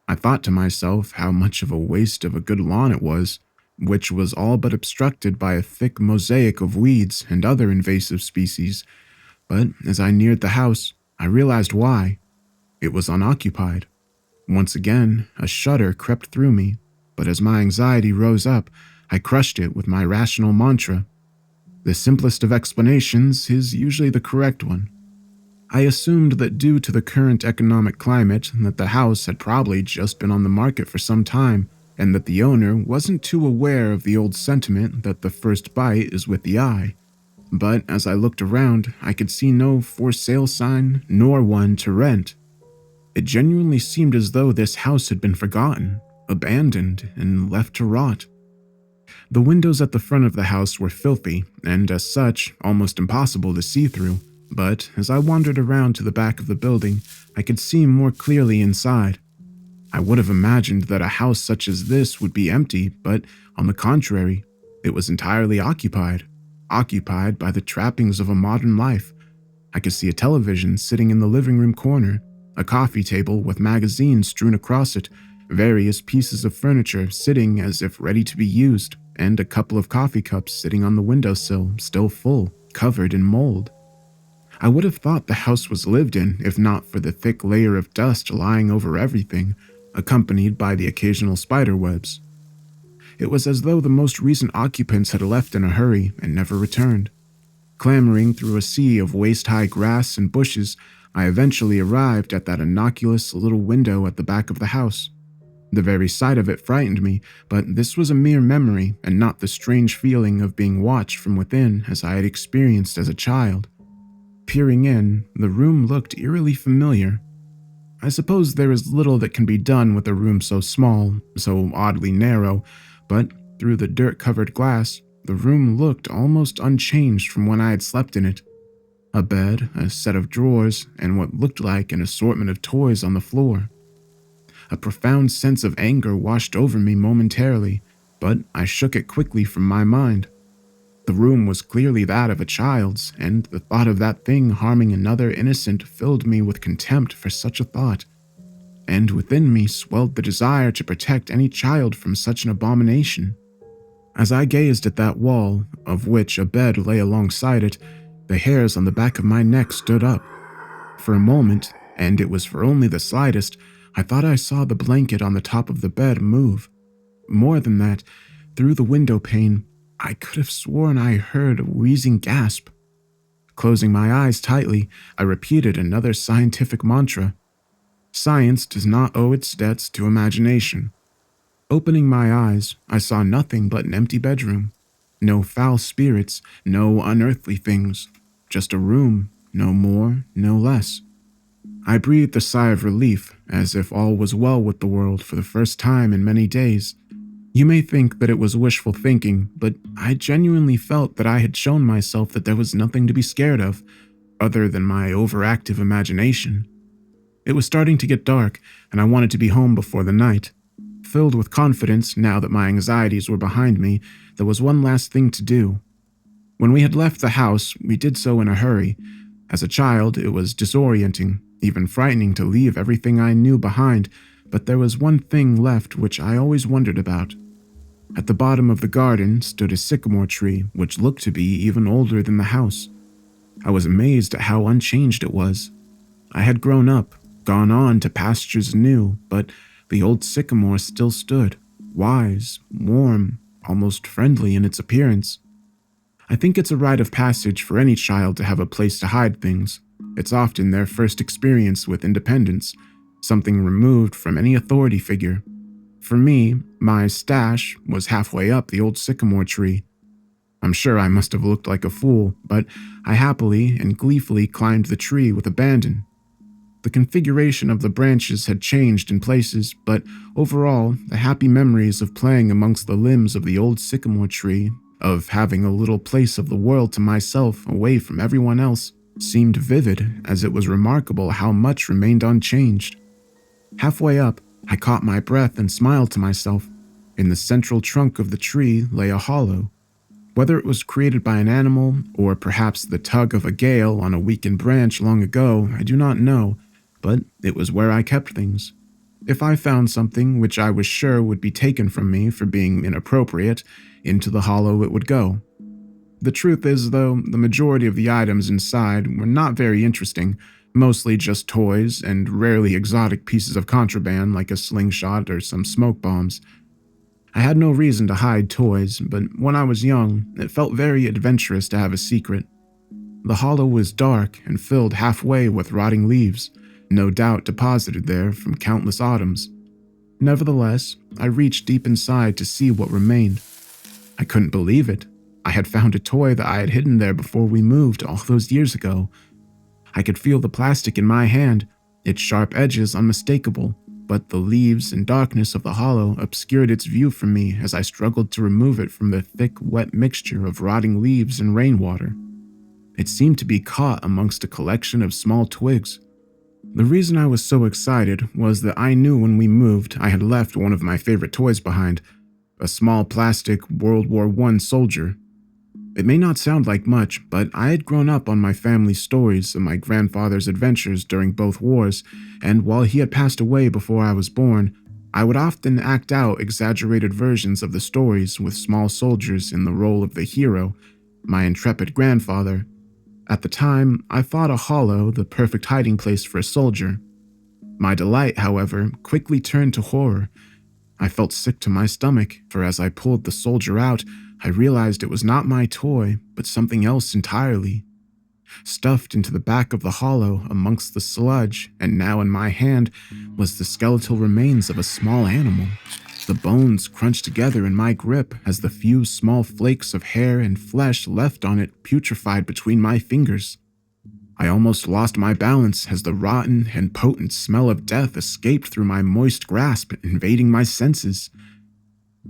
I thought to myself how much of a waste of a good lawn it was, which was all but obstructed by a thick mosaic of weeds and other invasive species. But as I neared the house, I realized why. It was unoccupied. Once again, a shudder crept through me, but as my anxiety rose up, I crushed it with my rational mantra. The simplest of explanations is usually the correct one. I assumed that due to the current economic climate, that the house had probably just been on the market for some time, and that the owner wasn't too aware of the old sentiment that the first bite is with the eye. But as I looked around, I could see no for sale sign, nor one to rent. It genuinely seemed as though this house had been forgotten, abandoned, and left to rot. The windows at the front of the house were filthy, and as such, almost impossible to see through. But as I wandered around to the back of the building, I could see more clearly inside. I would have imagined that a house such as this would be empty, but on the contrary, it was entirely occupied by the trappings of a modern life. I could see a television sitting in the living room corner, a coffee table with magazines strewn across it, various pieces of furniture sitting as if ready to be used, and a couple of coffee cups sitting on the windowsill, still full, covered in mold. I would have thought the house was lived in if not for the thick layer of dust lying over everything, accompanied by the occasional spider webs. It was as though the most recent occupants had left in a hurry and never returned. Clambering through a sea of waist-high grass and bushes, I eventually arrived at that innocuous little window at the back of the house. The very sight of it frightened me, but this was a mere memory and not the strange feeling of being watched from within as I had experienced as a child. Peering in, the room looked eerily familiar. I suppose there is little that can be done with a room so small, so oddly narrow, but through the dirt-covered glass, the room looked almost unchanged from when I had slept in it. A bed, a set of drawers, and what looked like an assortment of toys on the floor. A profound sense of anger washed over me momentarily, but I shook it quickly from my mind. The room was clearly that of a child's, and the thought of that thing harming another innocent filled me with contempt for such a thought. And within me swelled the desire to protect any child from such an abomination. As I gazed at that wall, of which a bed lay alongside it, the hairs on the back of my neck stood up. For a moment, and it was for only the slightest, I thought I saw the blanket on the top of the bed move. More than that, through the window pane, I could have sworn I heard a wheezing gasp. Closing my eyes tightly, I repeated another scientific mantra. Science does not owe its debts to imagination. Opening my eyes, I saw nothing but an empty bedroom. No foul spirits, no unearthly things. Just a room, no more, no less. I breathed a sigh of relief, as if all was well with the world for the first time in many days. You may think that it was wishful thinking, but I genuinely felt that I had shown myself that there was nothing to be scared of, other than my overactive imagination. It was starting to get dark, and I wanted to be home before the night. Filled with confidence, now that my anxieties were behind me, there was one last thing to do. When we had left the house, we did so in a hurry. As a child, it was disorienting, even frightening to leave everything I knew behind, but there was one thing left which I always wondered about. At the bottom of the garden stood a sycamore tree, which looked to be even older than the house. I was amazed at how unchanged it was. I had grown up, gone on to pastures new, but the old sycamore still stood, wise, warm, almost friendly in its appearance. I think it's a rite of passage for any child to have a place to hide things. It's often their first experience with independence, something removed from any authority figure. For me, my stash was halfway up the old sycamore tree. I'm sure I must have looked like a fool, but I happily and gleefully climbed the tree with abandon. The configuration of the branches had changed in places, but overall, the happy memories of playing amongst the limbs of the old sycamore tree, of having a little place of the world to myself away from everyone else, seemed vivid, as it was remarkable how much remained unchanged. Halfway up, I caught my breath and smiled to myself. In the central trunk of the tree lay a hollow. Whether it was created by an animal, or perhaps the tug of a gale on a weakened branch long ago, I do not know, but it was where I kept things. If I found something which I was sure would be taken from me for being inappropriate, into the hollow it would go. The truth is, though, the majority of the items inside were not very interesting, mostly just toys and rarely exotic pieces of contraband like a slingshot or some smoke bombs. I had no reason to hide toys, but when I was young, it felt very adventurous to have a secret. The hollow was dark and filled halfway with rotting leaves, no doubt deposited there from countless autumns. Nevertheless, I reached deep inside to see what remained. I couldn't believe it. I had found a toy that I had hidden there before we moved all those years ago. I could feel the plastic in my hand, its sharp edges unmistakable, but the leaves and darkness of the hollow obscured its view from me as I struggled to remove it from the thick, wet mixture of rotting leaves and rainwater. It seemed to be caught amongst a collection of small twigs. The reason I was so excited was that I knew when we moved I had left one of my favorite toys behind, a small plastic World War I soldier. It may not sound like much, but I had grown up on my family's stories of my grandfather's adventures during both wars, and while he had passed away before I was born, I would often act out exaggerated versions of the stories with small soldiers in the role of the hero, my intrepid grandfather. At the time, I thought a hollow the perfect hiding place for a soldier. My delight, however, quickly turned to horror. I felt sick to my stomach, for as I pulled the soldier out, I realized it was not my toy, but something else entirely. Stuffed into the back of the hollow amongst the sludge, and now in my hand, was the skeletal remains of a small animal. The bones crunched together in my grip as the few small flakes of hair and flesh left on it putrefied between my fingers. I almost lost my balance as the rotten and potent smell of death escaped through my moist grasp, invading my senses.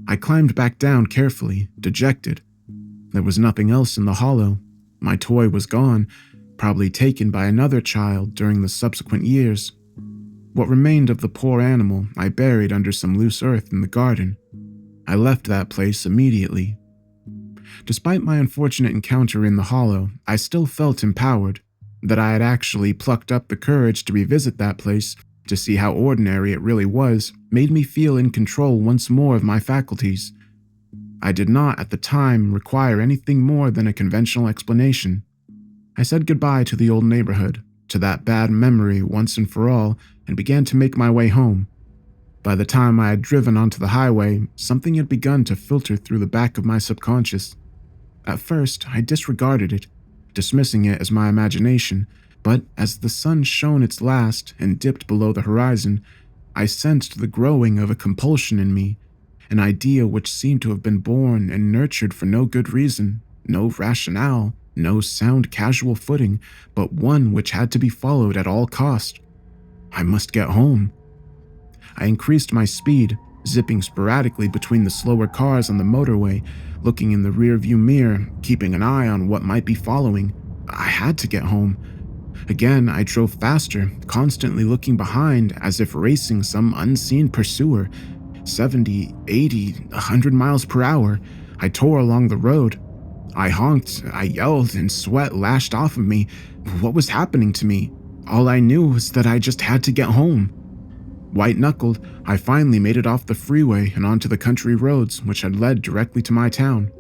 I climbed back down carefully, dejected. There was nothing else in the hollow. My toy was gone, probably taken by another child during the subsequent years. What remained of the poor animal I buried under some loose earth in the garden. I left that place immediately. Despite my unfortunate encounter in the hollow, I still felt empowered. That I had actually plucked up the courage to revisit that place, to see how ordinary it really was, made me feel in control once more of my faculties. I did not, at the time, require anything more than a conventional explanation. I said goodbye to the old neighborhood, to that bad memory once and for all, and began to make my way home. By the time I had driven onto the highway, something had begun to filter through the back of my subconscious. At first, I disregarded it, dismissing it as my imagination, but as the sun shone its last and dipped below the horizon, I sensed the growing of a compulsion in me, an idea which seemed to have been born and nurtured for no good reason, no rationale, no sound casual footing, but one which had to be followed at all cost. I must get home. I increased my speed, zipping sporadically between the slower cars on the motorway, looking in the rearview mirror, keeping an eye on what might be following. I had to get home. Again, I drove faster, constantly looking behind as if racing some unseen pursuer. 70, 80, 100 miles per hour, I tore along the road. I honked, I yelled, and sweat lashed off of me. What was happening to me? All I knew was that I just had to get home. White-knuckled, I finally made it off the freeway and onto the country roads which had led directly to my town.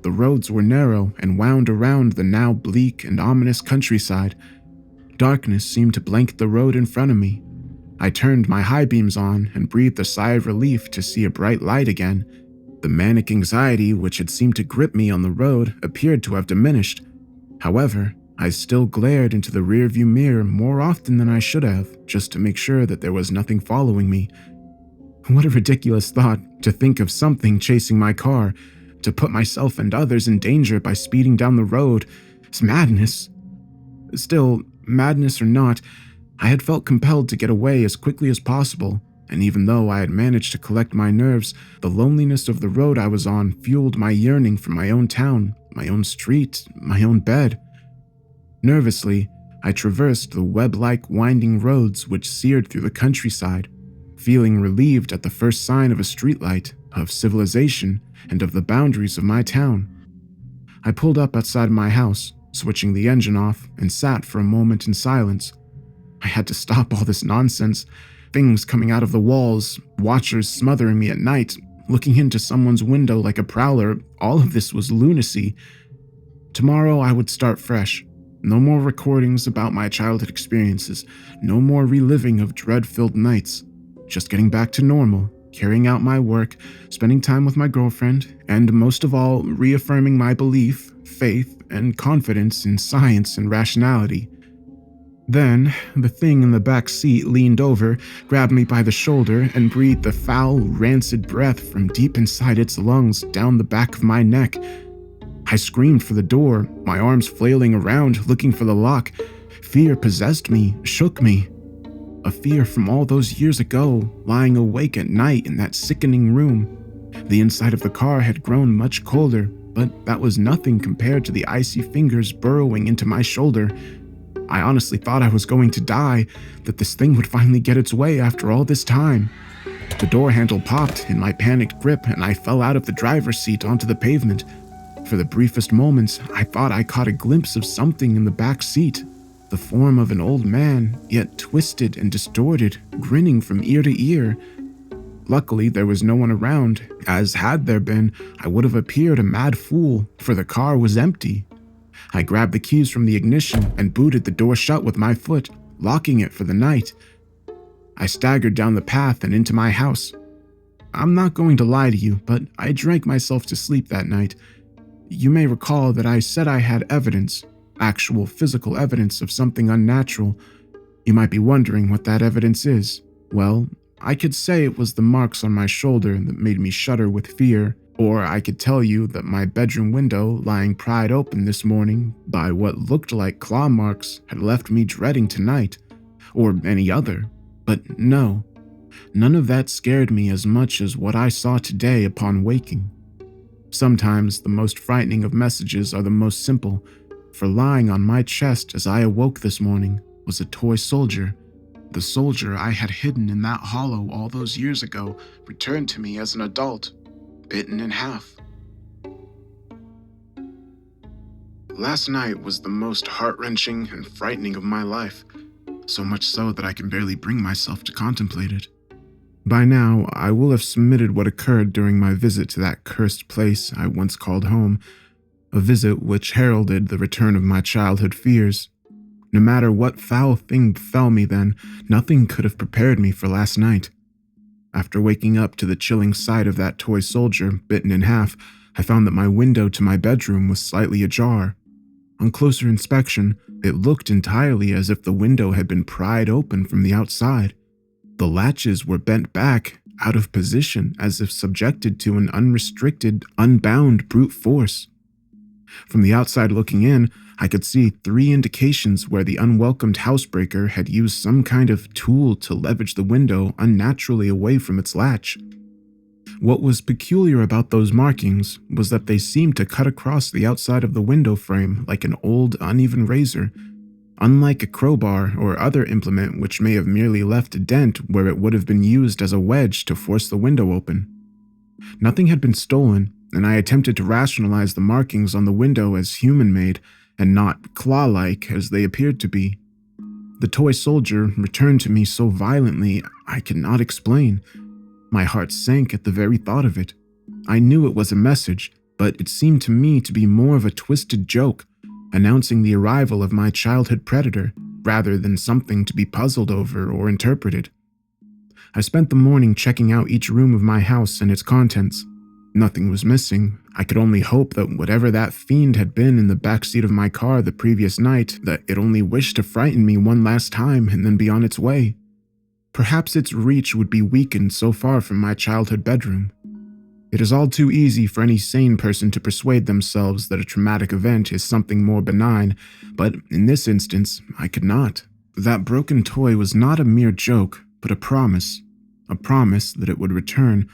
The roads were narrow and wound around the now bleak and ominous countryside. Darkness seemed to blanket the road in front of me. I turned my high beams on and breathed a sigh of relief to see a bright light again. The manic anxiety which had seemed to grip me on the road appeared to have diminished. However, I still glared into the rearview mirror more often than I should have, just to make sure that there was nothing following me. What a ridiculous thought, to think of something chasing my car, to put myself and others in danger by speeding down the road. It's madness. Still, madness or not, I had felt compelled to get away as quickly as possible, and even though I had managed to collect my nerves, the loneliness of the road I was on fueled my yearning for my own town, my own street, my own bed. Nervously, I traversed the web-like winding roads which seared through the countryside, feeling relieved at the first sign of a streetlight, of civilization, and of the boundaries of my town. I pulled up outside my house, switching the engine off, and sat for a moment in silence. I had to stop all this nonsense. Things coming out of the walls, watchers smothering me at night, looking into someone's window like a prowler, all of this was lunacy. Tomorrow I would start fresh. No more recordings about my childhood experiences, no more reliving of dread-filled nights. Just getting back to normal, carrying out my work, spending time with my girlfriend, and most of all, reaffirming my belief, faith, and confidence in science and rationality. Then, the thing in the back seat leaned over, grabbed me by the shoulder, and breathed the foul, rancid breath from deep inside its lungs down the back of my neck. I screamed for the door, my arms flailing around, looking for the lock. Fear possessed me, shook me. A fear from all those years ago, lying awake at night in that sickening room. The inside of the car had grown much colder, but that was nothing compared to the icy fingers burrowing into my shoulder. I honestly thought I was going to die, that this thing would finally get its way after all this time. The door handle popped in my panicked grip, and I fell out of the driver's seat onto the pavement. For the briefest moments, I thought I caught a glimpse of something in the back seat. The form of an old man, yet twisted and distorted, grinning from ear to ear. Luckily, there was no one around, as had there been, I would have appeared a mad fool, for the car was empty. I grabbed the keys from the ignition and booted the door shut with my foot, locking it for the night. I staggered down the path and into my house. I'm not going to lie to you, but I drank myself to sleep that night. You may recall that I said I had evidence, actual physical evidence of something unnatural. You might be wondering what that evidence is. Well, I could say it was the marks on my shoulder that made me shudder with fear, or I could tell you that my bedroom window, lying pried open this morning by what looked like claw marks, had left me dreading tonight, or any other. But no, none of that scared me as much as what I saw today upon waking. Sometimes the most frightening of messages are the most simple, for lying on my chest as I awoke this morning was a toy soldier. The soldier I had hidden in that hollow all those years ago returned to me as an adult, bitten in half. Last night was the most heart-wrenching and frightening of my life, so much so that I can barely bring myself to contemplate it. By now, I will have submitted what occurred during my visit to that cursed place I once called home, a visit which heralded the return of my childhood fears. No matter what foul thing befell me then, nothing could have prepared me for last night. After waking up to the chilling sight of that toy soldier bitten in half, I found that my window to my bedroom was slightly ajar. On closer inspection, it looked entirely as if the window had been pried open from the outside. The latches were bent back, out of position, as if subjected to an unrestricted, unbound brute force. From the outside looking in, I could see 3 indications where the unwelcomed housebreaker had used some kind of tool to leverage the window unnaturally away from its latch. What was peculiar about those markings was that they seemed to cut across the outside of the window frame like an old, uneven razor, unlike a crowbar or other implement which may have merely left a dent where it would have been used as a wedge to force the window open. Nothing had been stolen, and I attempted to rationalize the markings on the window as human-made and not claw-like as they appeared to be. The toy soldier returned to me so violently I could not explain. My heart sank at the very thought of it. I knew it was a message, but it seemed to me to be more of a twisted joke, announcing the arrival of my childhood predator, rather than something to be puzzled over or interpreted. I spent the morning checking out each room of my house and its contents. Nothing was missing. I could only hope that whatever that fiend had been in the backseat of my car the previous night, that it only wished to frighten me one last time and then be on its way. Perhaps its reach would be weakened so far from my childhood bedroom. It is all too easy for any sane person to persuade themselves that a traumatic event is something more benign, but in this instance, I could not. That broken toy was not a mere joke, but a promise that it would return,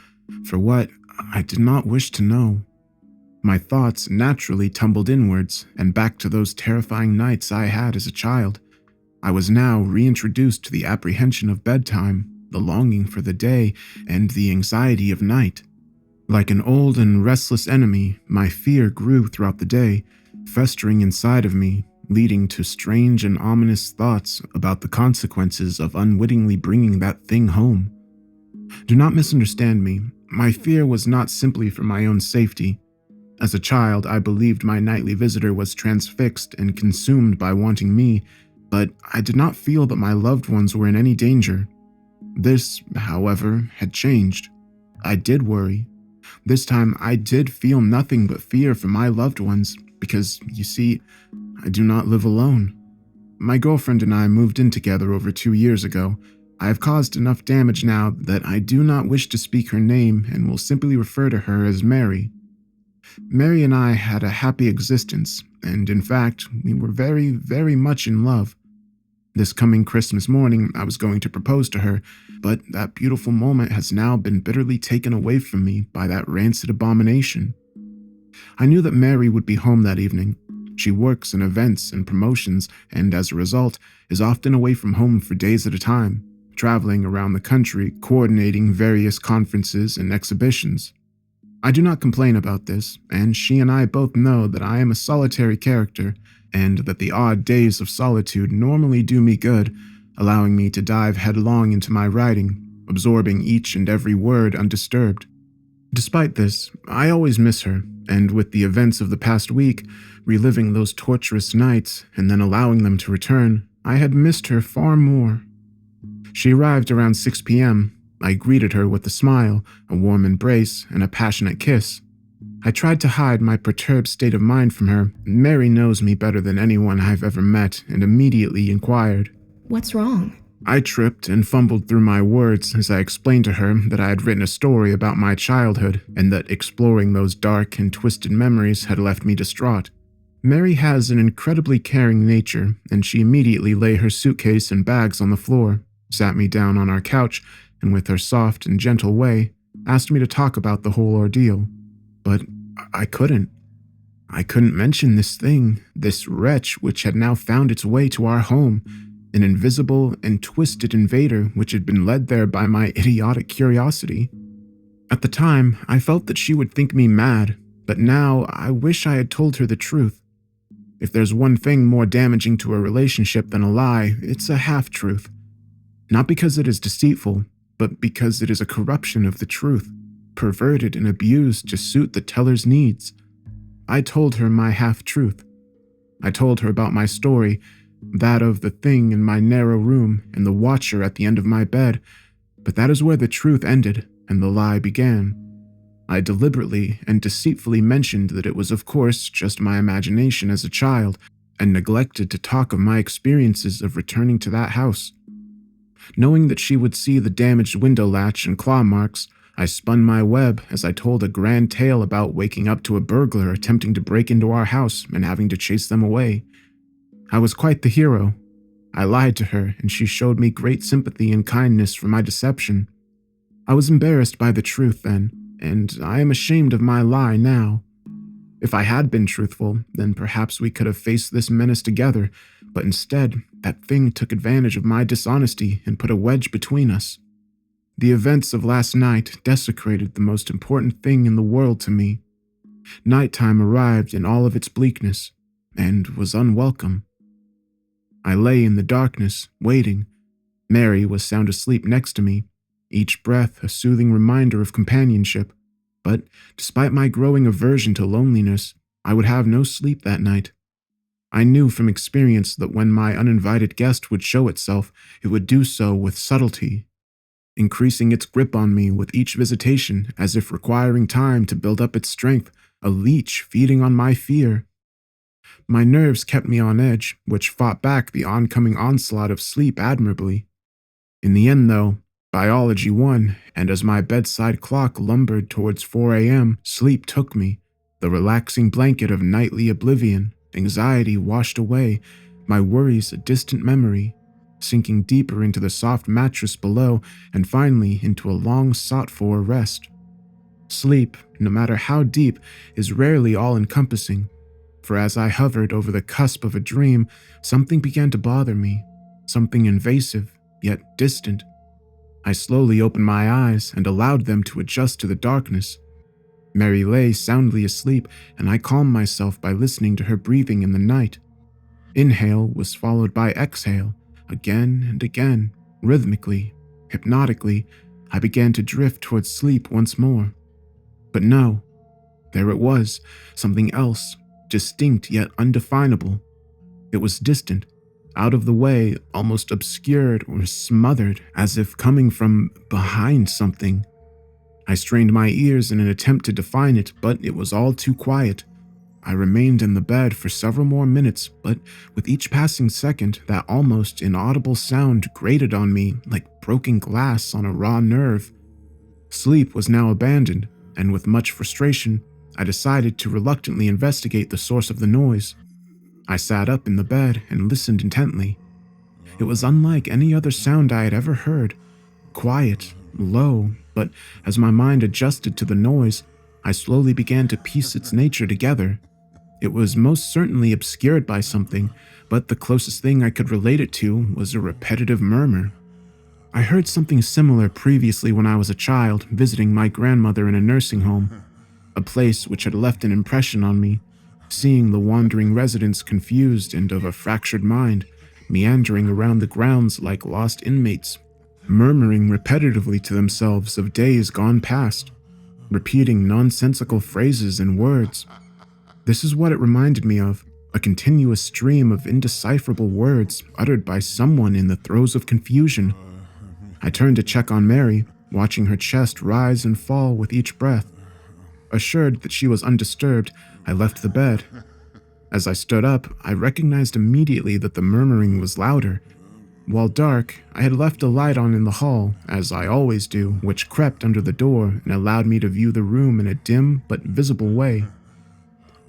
for what I did not wish to know. My thoughts naturally tumbled inwards and back to those terrifying nights I had as a child. I was now reintroduced to the apprehension of bedtime, the longing for the day, and the anxiety of night. Like an old and restless enemy, my fear grew throughout the day, festering inside of me, leading to strange and ominous thoughts about the consequences of unwittingly bringing that thing home. Do not misunderstand me. My fear was not simply for my own safety. As a child, I believed my nightly visitor was transfixed and consumed by wanting me, but I did not feel that my loved ones were in any danger. This, however, had changed. I did worry. This time, I did feel nothing but fear for my loved ones because, you see, I do not live alone. My girlfriend and I moved in together over 2 years ago. I have caused enough damage now that I do not wish to speak her name and will simply refer to her as Mary. Mary and I had a happy existence, and in fact, we were very, very much in love. This coming Christmas morning, I was going to propose to her, but that beautiful moment has now been bitterly taken away from me by that rancid abomination. I knew that Mary would be home that evening. She works in events and promotions, and as a result, is often away from home for days at a time, traveling around the country, coordinating various conferences and exhibitions. I do not complain about this, and she and I both know that I am a solitary character, and that the odd days of solitude normally do me good, allowing me to dive headlong into my writing, absorbing each and every word undisturbed. Despite this, I always miss her, and with the events of the past week, reliving those torturous nights and then allowing them to return, I had missed her far more. She arrived around 6 p.m. I greeted her with a smile, a warm embrace, and a passionate kiss. I tried to hide my perturbed state of mind from her. Mary knows me better than anyone I've ever met and immediately inquired, "What's wrong?" I tripped and fumbled through my words as I explained to her that I had written a story about my childhood and that exploring those dark and twisted memories had left me distraught. Mary has an incredibly caring nature, and she immediately lay her suitcase and bags on the floor, sat me down on our couch, and with her soft and gentle way, asked me to talk about the whole ordeal. But I couldn't. I couldn't mention this thing, this wretch which had now found its way to our home, an invisible and twisted invader which had been led there by my idiotic curiosity. At the time, I felt that she would think me mad, but now I wish I had told her the truth. If there's one thing more damaging to a relationship than a lie, it's a half-truth. Not because it is deceitful, but because it is a corruption of the truth, perverted and abused to suit the teller's needs. I told her my half-truth. I told her about my story, that of the thing in my narrow room and the watcher at the end of my bed, but that is where the truth ended and the lie began. I deliberately and deceitfully mentioned that it was of course just my imagination as a child, and neglected to talk of my experiences of returning to that house. Knowing that she would see the damaged window latch and claw marks, I spun my web as I told a grand tale about waking up to a burglar attempting to break into our house and having to chase them away. I was quite the hero. I lied to her, and she showed me great sympathy and kindness for my deception. I was embarrassed by the truth then, and I am ashamed of my lie now. If I had been truthful, then perhaps we could have faced this menace together, but instead, that thing took advantage of my dishonesty and put a wedge between us. The events of last night desecrated the most important thing in the world to me. Nighttime arrived in all of its bleakness, and was unwelcome. I lay in the darkness, waiting. Mary was sound asleep next to me, each breath a soothing reminder of companionship. But despite my growing aversion to loneliness, I would have no sleep that night. I knew from experience that when my uninvited guest would show itself, it would do so with subtlety, increasing its grip on me with each visitation as if requiring time to build up its strength, a leech feeding on my fear. My nerves kept me on edge, which fought back the oncoming onslaught of sleep admirably. In the end, though, biology won, and as my bedside clock lumbered towards 4 a.m., sleep took me, the relaxing blanket of nightly oblivion, anxiety washed away, my worries a distant memory, sinking deeper into the soft mattress below and finally into a long sought-for rest. Sleep, no matter how deep, is rarely all-encompassing, for as I hovered over the cusp of a dream, something began to bother me, something invasive, yet distant. I slowly opened my eyes and allowed them to adjust to the darkness. Mary lay soundly asleep, and I calmed myself by listening to her breathing in the night. Inhale was followed by exhale, again and again, rhythmically, hypnotically. I began to drift towards sleep once more. But no, there it was, something else, distinct yet undefinable. It was distant, out of the way, almost obscured or smothered, as if coming from behind something. I strained my ears in an attempt to define it, but it was all too quiet. I remained in the bed for several more minutes, but with each passing second, that almost inaudible sound grated on me like broken glass on a raw nerve. Sleep was now abandoned, and with much frustration, I decided to reluctantly investigate the source of the noise. I sat up in the bed and listened intently. It was unlike any other sound I had ever heard. Quiet, low, but as my mind adjusted to the noise, I slowly began to piece its nature together. It was most certainly obscured by something, but the closest thing I could relate it to was a repetitive murmur. I heard something similar previously when I was a child, visiting my grandmother in a nursing home, a place which had left an impression on me, seeing the wandering residents confused and of a fractured mind, meandering around the grounds like lost inmates, murmuring repetitively to themselves of days gone past, repeating nonsensical phrases and words. This is what it reminded me of, a continuous stream of indecipherable words uttered by someone in the throes of confusion. I turned to check on Mary, watching her chest rise and fall with each breath. Assured that she was undisturbed, I left the bed. As I stood up, I recognized immediately that the murmuring was louder. While dark, I had left a light on in the hall, as I always do, which crept under the door and allowed me to view the room in a dim but visible way.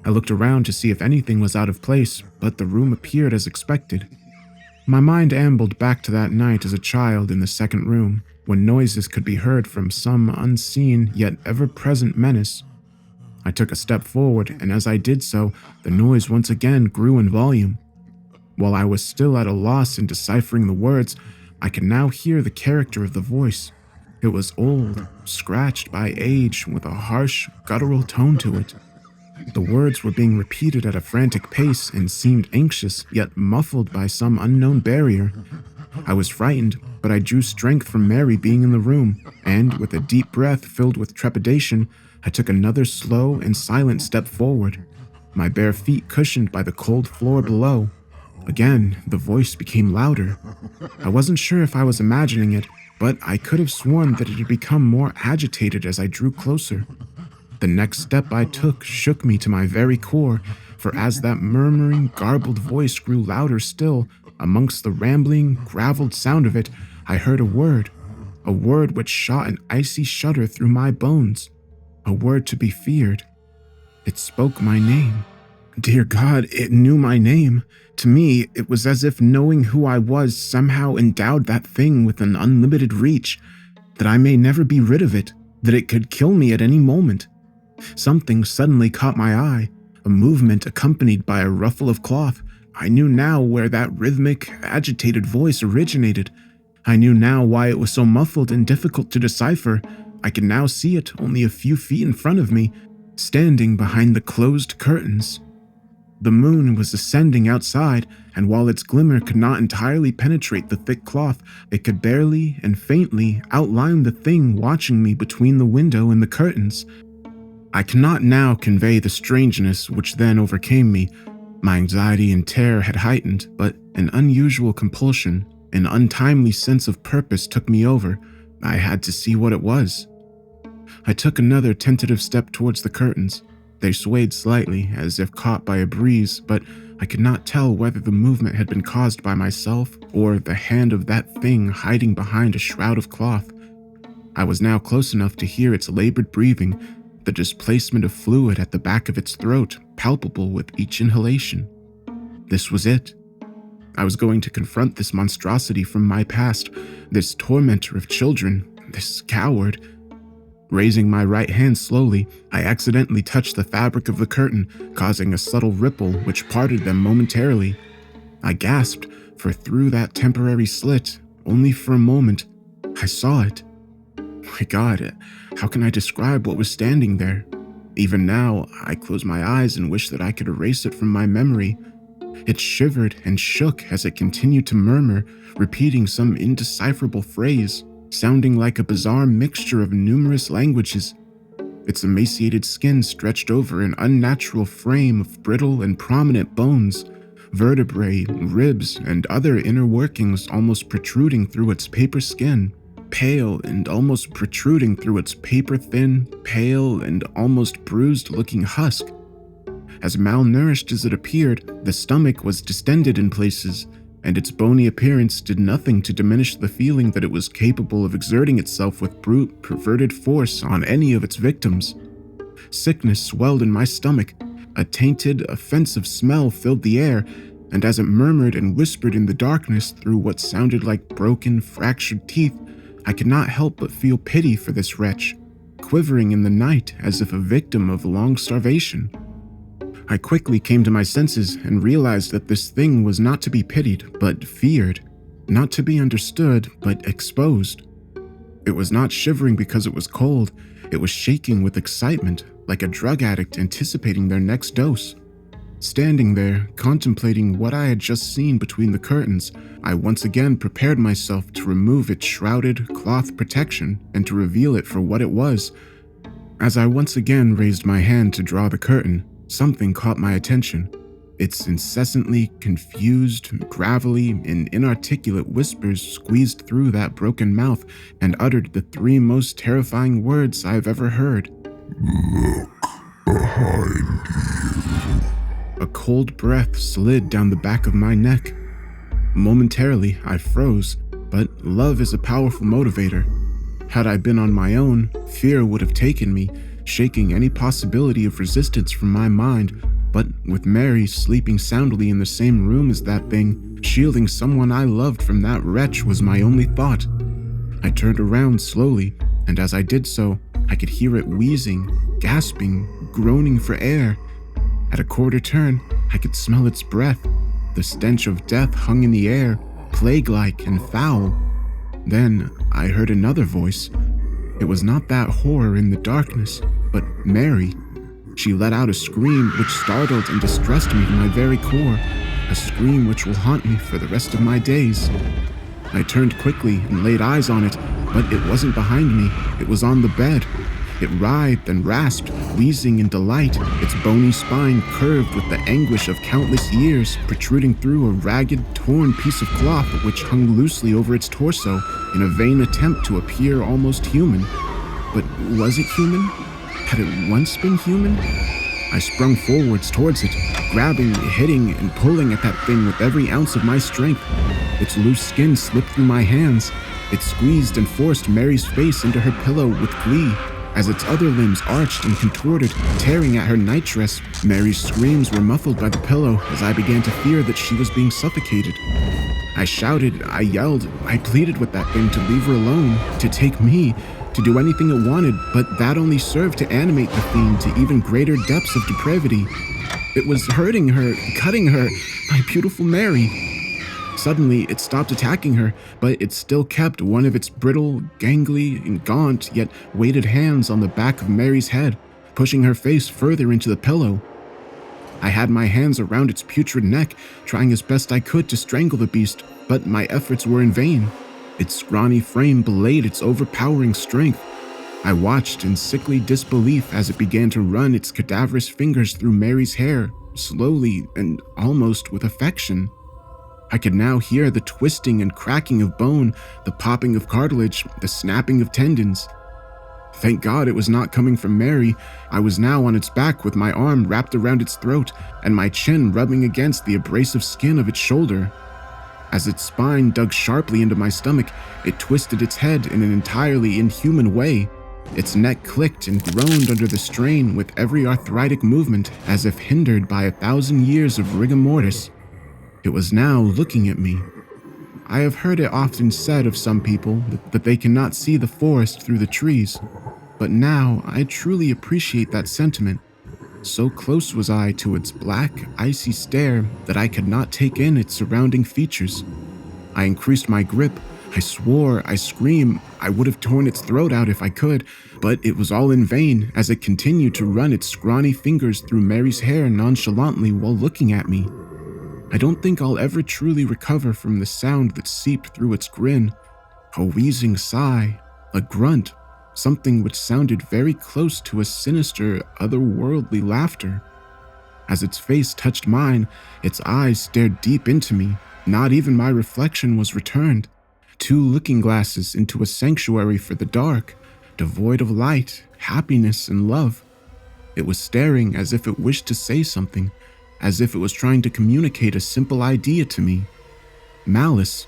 I looked around to see if anything was out of place, but the room appeared as expected. My mind ambled back to that night as a child in the second room, when noises could be heard from some unseen yet ever-present menace. I took a step forward, and as I did so, the noise once again grew in volume. While I was still at a loss in deciphering the words, I could now hear the character of the voice. It was old, scratched by age, with a harsh, guttural tone to it. The words were being repeated at a frantic pace and seemed anxious, yet muffled by some unknown barrier. I was frightened, but I drew strength from Mary being in the room, and with a deep breath filled with trepidation, I took another slow and silent step forward, my bare feet cushioned by the cold floor below. Again, the voice became louder. I wasn't sure if I was imagining it, but I could have sworn that it had become more agitated as I drew closer. The next step I took shook me to my very core, for as that murmuring, garbled voice grew louder still, amongst the rambling, graveled sound of it, I heard a word which shot an icy shudder through my bones, a word to be feared. It spoke my name. Dear God, it knew my name. To me, it was as if knowing who I was somehow endowed that thing with an unlimited reach, that I may never be rid of it, that it could kill me at any moment. Something suddenly caught my eye, a movement accompanied by a ruffle of cloth. I knew now where that rhythmic, agitated voice originated. I knew now why it was so muffled and difficult to decipher. I could now see it only a few feet in front of me, standing behind the closed curtains. The moon was ascending outside, and while its glimmer could not entirely penetrate the thick cloth, it could barely and faintly outline the thing watching me between the window and the curtains. I cannot now convey the strangeness which then overcame me. My anxiety and terror had heightened, but an unusual compulsion, an untimely sense of purpose took me over. I had to see what it was. I took another tentative step towards the curtains. They swayed slightly, as if caught by a breeze, but I could not tell whether the movement had been caused by myself or the hand of that thing hiding behind a shroud of cloth. I was now close enough to hear its labored breathing, the displacement of fluid at the back of its throat palpable with each inhalation. This was it. I was going to confront this monstrosity from my past, this tormentor of children, this coward. Raising my right hand slowly, I accidentally touched the fabric of the curtain, causing a subtle ripple which parted them momentarily. I gasped, for through that temporary slit, only for a moment, I saw it. My God, how can I describe what was standing there? Even now, I close my eyes and wish that I could erase it from my memory. It shivered and shook as it continued to murmur, repeating some indecipherable phrase, sounding like a bizarre mixture of numerous languages. Its emaciated skin stretched over an unnatural frame of brittle and prominent bones, vertebrae, ribs, and other inner workings almost protruding through its paper skin, pale and almost protruding through its paper-thin, pale and almost bruised-looking husk. As malnourished as it appeared, the stomach was distended in places, and its bony appearance did nothing to diminish the feeling that it was capable of exerting itself with brute, perverted force on any of its victims. Sickness swelled in my stomach. A tainted, offensive smell filled the air, and as it murmured and whispered in the darkness through what sounded like broken, fractured teeth, I could not help but feel pity for this wretch, quivering in the night as if a victim of long starvation. I quickly came to my senses and realized that this thing was not to be pitied, but feared, not to be understood, but exposed. It was not shivering because it was cold, it was shaking with excitement, like a drug addict anticipating their next dose. Standing there, contemplating what I had just seen between the curtains, I once again prepared myself to remove its shrouded cloth protection and to reveal it for what it was. As I once again raised my hand to draw the curtain, something caught my attention. Its incessantly confused, gravelly, and inarticulate whispers squeezed through that broken mouth and uttered the three most terrifying words I have ever heard. Look behind you. A cold breath slid down the back of my neck. Momentarily, I froze, but love is a powerful motivator. Had I been on my own, fear would have taken me, shaking any possibility of resistance from my mind, but with Mary sleeping soundly in the same room as that thing, shielding someone I loved from that wretch was my only thought. I turned around slowly, and as I did so, I could hear it wheezing, gasping, groaning for air. At a quarter turn, I could smell its breath. The stench of death hung in the air, plague-like and foul. Then I heard another voice. It was not that horror in the darkness, but Mary. She let out a scream which startled and distressed me to my very core, a scream which will haunt me for the rest of my days. I turned quickly and laid eyes on it, but it wasn't behind me. It was on the bed. It writhed and rasped, wheezing in delight, its bony spine curved with the anguish of countless years, protruding through a ragged, torn piece of cloth which hung loosely over its torso in a vain attempt to appear almost human. But was it human? Had it once been human? I sprung forwards towards it, grabbing, hitting, and pulling at that thing with every ounce of my strength. Its loose skin slipped through my hands. It squeezed and forced Mary's face into her pillow with glee. As its other limbs arched and contorted, tearing at her nightdress, Mary's screams were muffled by the pillow as I began to fear that she was being suffocated. I shouted, I yelled, I pleaded with that thing to leave her alone, to take me, to do anything it wanted, but that only served to animate the fiend to even greater depths of depravity. It was hurting her, cutting her, my beautiful Mary. Suddenly, it stopped attacking her, but it still kept one of its brittle, gangly, and gaunt, yet weighted hands on the back of Mary's head, pushing her face further into the pillow. I had my hands around its putrid neck, trying as best I could to strangle the beast, but my efforts were in vain. Its scrawny frame belayed its overpowering strength. I watched in sickly disbelief as it began to run its cadaverous fingers through Mary's hair, slowly and almost with affection. I could now hear the twisting and cracking of bone, the popping of cartilage, the snapping of tendons. Thank God it was not coming from Mary. I was now on its back with my arm wrapped around its throat and my chin rubbing against the abrasive skin of its shoulder. As its spine dug sharply into my stomach, it twisted its head in an entirely inhuman way. Its neck clicked and groaned under the strain with every arthritic movement as if hindered by 1,000 years of rigor mortis. It was now looking at me. I have heard it often said of some people that they cannot see the forest through the trees. But now I truly appreciate that sentiment. So close was I to its black, icy stare that I could not take in its surrounding features. I increased my grip. I swore, I screamed, I would have torn its throat out if I could, but it was all in vain as it continued to run its scrawny fingers through Mary's hair nonchalantly while looking at me. I don't think I'll ever truly recover from the sound that seeped through its grin. A wheezing sigh, a grunt, something which sounded very close to a sinister, otherworldly laughter. As its face touched mine, its eyes stared deep into me. Not even my reflection was returned. 2 looking glasses into a sanctuary for the dark, devoid of light, happiness, and love. It was staring as if it wished to say something, as if it was trying to communicate a simple idea to me. Malice.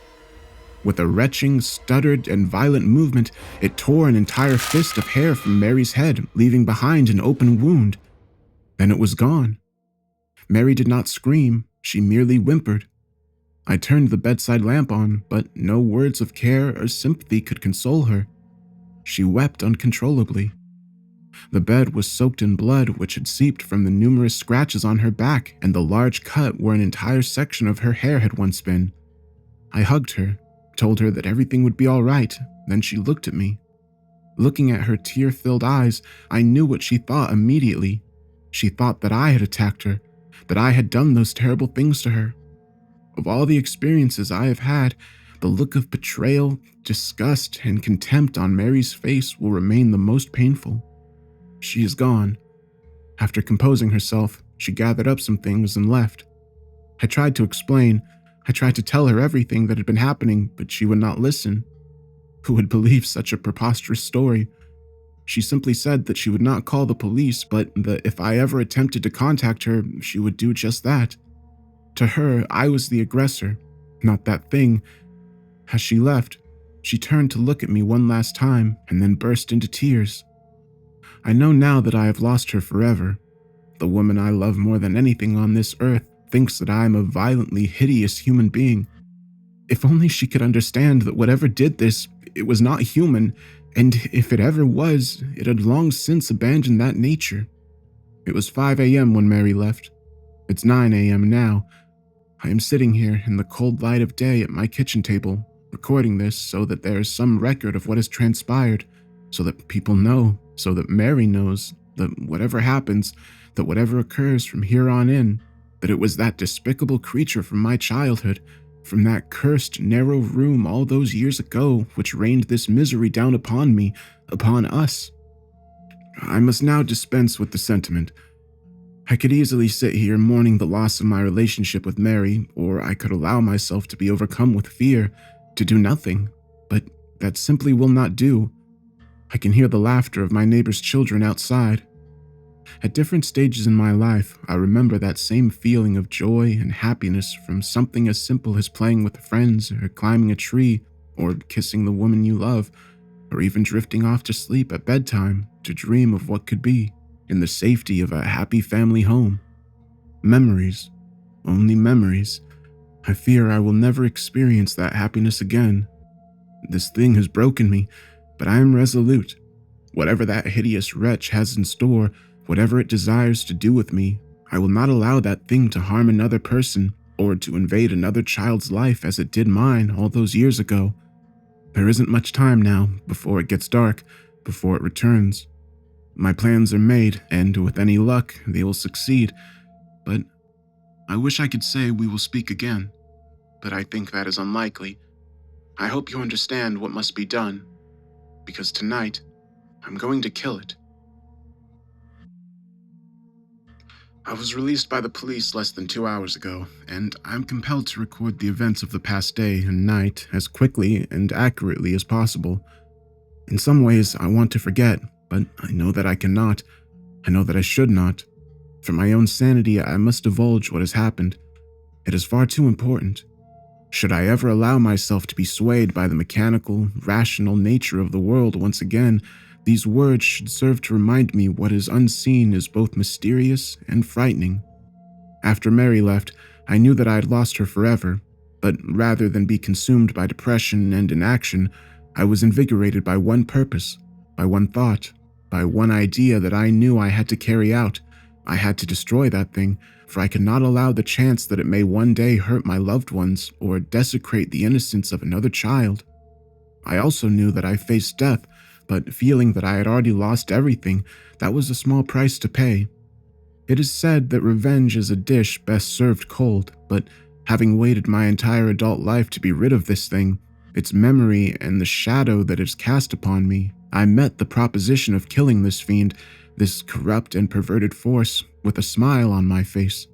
With a retching, stuttered, and violent movement, it tore an entire fist of hair from Mary's head, leaving behind an open wound. Then it was gone. Mary did not scream, she merely whimpered. I turned the bedside lamp on, but no words of care or sympathy could console her. She wept uncontrollably. The bed was soaked in blood which had seeped from the numerous scratches on her back and the large cut where an entire section of her hair had once been. I hugged her, told her that everything would be all right, then she looked at me. Looking at her tear-filled eyes, I knew what she thought immediately. She thought that I had attacked her, that I had done those terrible things to her. Of all the experiences I have had, the look of betrayal, disgust, and contempt on Mary's face will remain the most painful. She is gone. After composing herself, she gathered up some things and left. I tried to explain. I tried to tell her everything that had been happening, but she would not listen. Who would believe such a preposterous story? She simply said that she would not call the police, but that if I ever attempted to contact her, she would do just that. To her, I was the aggressor, not that thing. As she left, she turned to look at me one last time and then burst into tears. I know now that I have lost her forever. The woman I love more than anything on this earth thinks that I am a violently hideous human being. If only she could understand that whatever did this, it was not human, and if it ever was, it had long since abandoned that nature. It was 5 a.m. when Mary left. It's 9 a.m. now. I am sitting here in the cold light of day at my kitchen table, recording this so that there is some record of what has transpired, so that people know, so that Mary knows, that whatever happens, that whatever occurs from here on in, that it was that despicable creature from my childhood, from that cursed, narrow room all those years ago, which rained this misery down upon me, upon us. I must now dispense with the sentiment. I could easily sit here mourning the loss of my relationship with Mary, or I could allow myself to be overcome with fear, to do nothing, but that simply will not do. I can hear the laughter of my neighbor's children outside. At different stages in my life, I remember that same feeling of joy and happiness from something as simple as playing with friends, or climbing a tree, or kissing the woman you love, or even drifting off to sleep at bedtime to dream of what could be, in the safety of a happy family home. Memories, only memories. I fear I will never experience that happiness again. This thing has broken me, but I am resolute. Whatever that hideous wretch has in store, whatever it desires to do with me, I will not allow that thing to harm another person or to invade another child's life as it did mine all those years ago. There isn't much time now before it gets dark, before it returns. My plans are made, and with any luck, they will succeed. But I wish I could say we will speak again, but I think that is unlikely. I hope you understand what must be done, because tonight, I'm going to kill it. I was released by the police less than 2 hours ago, and I'm compelled to record the events of the past day and night as quickly and accurately as possible. In some ways, I want to forget, but I know that I cannot. I know that I should not. For my own sanity, I must divulge what has happened. It is far too important. Should I ever allow myself to be swayed by the mechanical, rational nature of the world once again, these words should serve to remind me what is unseen is both mysterious and frightening. After Mary left, I knew that I had lost her forever, but rather than be consumed by depression and inaction, I was invigorated by one purpose, by one thought, by one idea that I knew I had to carry out. I had to destroy that thing, for I could not allow the chance that it may one day hurt my loved ones or desecrate the innocence of another child. I also knew that I faced death, but feeling that I had already lost everything, that was a small price to pay. It is said that revenge is a dish best served cold, but having waited my entire adult life to be rid of this thing, its memory and the shadow that it's cast upon me, I met the proposition of killing this fiend, this corrupt and perverted force, with a smile on my face.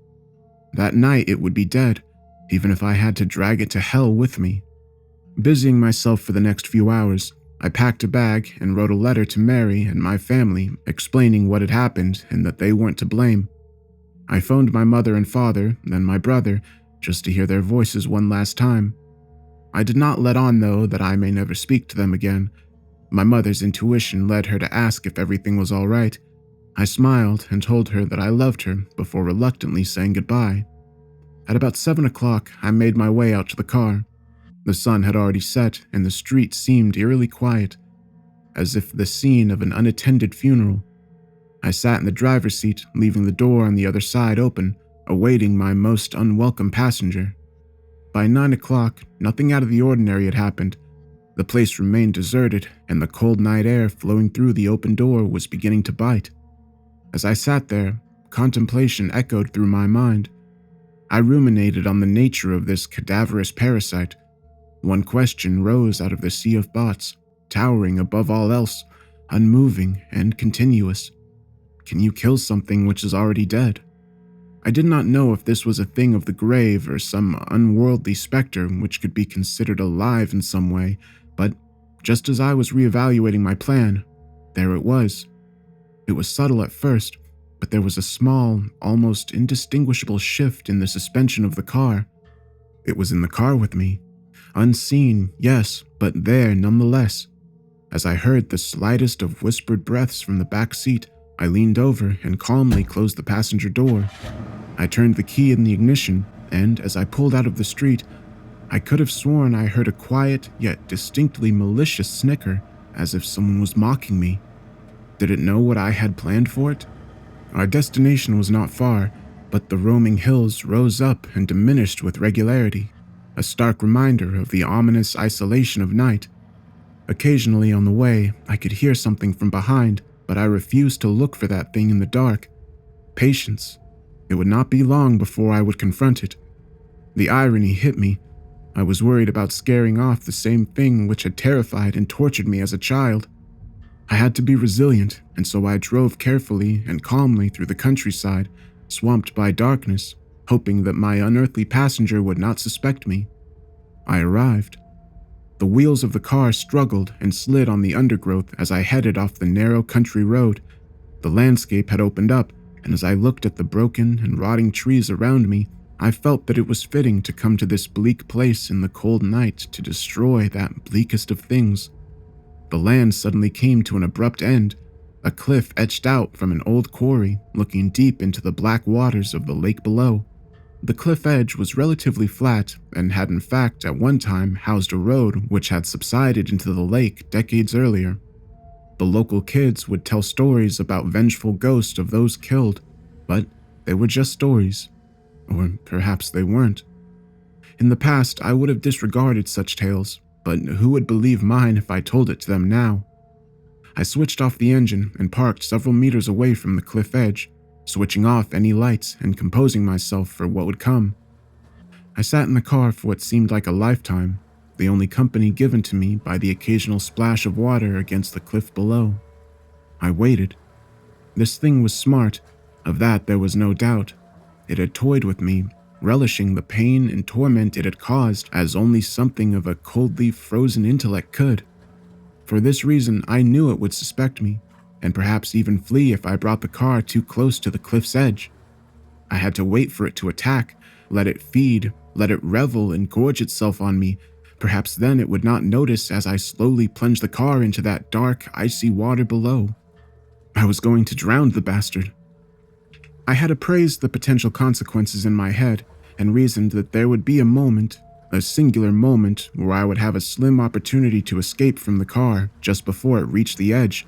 That night it would be dead, even if I had to drag it to hell with me. Busying myself for the next few hours, I packed a bag and wrote a letter to Mary and my family explaining what had happened and that they weren't to blame. I phoned my mother and father, then my brother, just to hear their voices one last time. I did not let on, though, that I may never speak to them again. My mother's intuition led her to ask if everything was all right. I smiled and told her that I loved her before reluctantly saying goodbye. At about 7 o'clock, I made my way out to the car. The sun had already set and the street seemed eerily quiet, as if the scene of an unattended funeral. I sat in the driver's seat, leaving the door on the other side open, awaiting my most unwelcome passenger. By 9 o'clock, nothing out of the ordinary had happened. The place remained deserted, and the cold night air flowing through the open door was beginning to bite. As I sat there, contemplation echoed through my mind. I ruminated on the nature of this cadaverous parasite. One question rose out of the sea of thoughts, towering above all else, unmoving and continuous. Can you kill something which is already dead? I did not know if this was a thing of the grave or some unworldly specter which could be considered alive in some way, but just as I was reevaluating my plan, there it was. It was subtle at first, but there was a small, almost indistinguishable shift in the suspension of the car. It was in the car with me. Unseen, yes, but there nonetheless. As I heard the slightest of whispered breaths from the back seat, I leaned over and calmly closed the passenger door. I turned the key in the ignition, and as I pulled out of the street, I could have sworn I heard a quiet yet distinctly malicious snicker, as if someone was mocking me. Did it know what I had planned for it? Our destination was not far, but the roaming hills rose up and diminished with regularity, a stark reminder of the ominous isolation of night. Occasionally on the way, I could hear something from behind, but I refused to look for that thing in the dark. Patience. It would not be long before I would confront it. The irony hit me. I was worried about scaring off the same thing which had terrified and tortured me as a child. I had to be resilient, and so I drove carefully and calmly through the countryside, swamped by darkness, hoping that my unearthly passenger would not suspect me. I arrived. The wheels of the car struggled and slid on the undergrowth as I headed off the narrow country road. The landscape had opened up, and as I looked at the broken and rotting trees around me, I felt that it was fitting to come to this bleak place in the cold night to destroy that bleakest of things. The land suddenly came to an abrupt end, a cliff etched out from an old quarry looking deep into the black waters of the lake below. The cliff edge was relatively flat and had in fact at one time housed a road which had subsided into the lake decades earlier. The local kids would tell stories about vengeful ghosts of those killed, but they were just stories. Or perhaps they weren't. In the past, I would have disregarded such tales, but who would believe mine if I told it to them now? I switched off the engine and parked several meters away from the cliff edge, switching off any lights and composing myself for what would come. I sat in the car for what seemed like a lifetime, the only company given to me by the occasional splash of water against the cliff below. I waited. This thing was smart, of that there was no doubt. It had toyed with me, relishing the pain and torment it had caused as only something of a coldly frozen intellect could. For this reason, I knew it would suspect me, and perhaps even flee if I brought the car too close to the cliff's edge. I had to wait for it to attack, let it feed, let it revel and gorge itself on me. Perhaps then it would not notice as I slowly plunged the car into that dark, icy water below. I was going to drown the bastard. I had appraised the potential consequences in my head and reasoned that there would be a moment, a singular moment, where I would have a slim opportunity to escape from the car just before it reached the edge.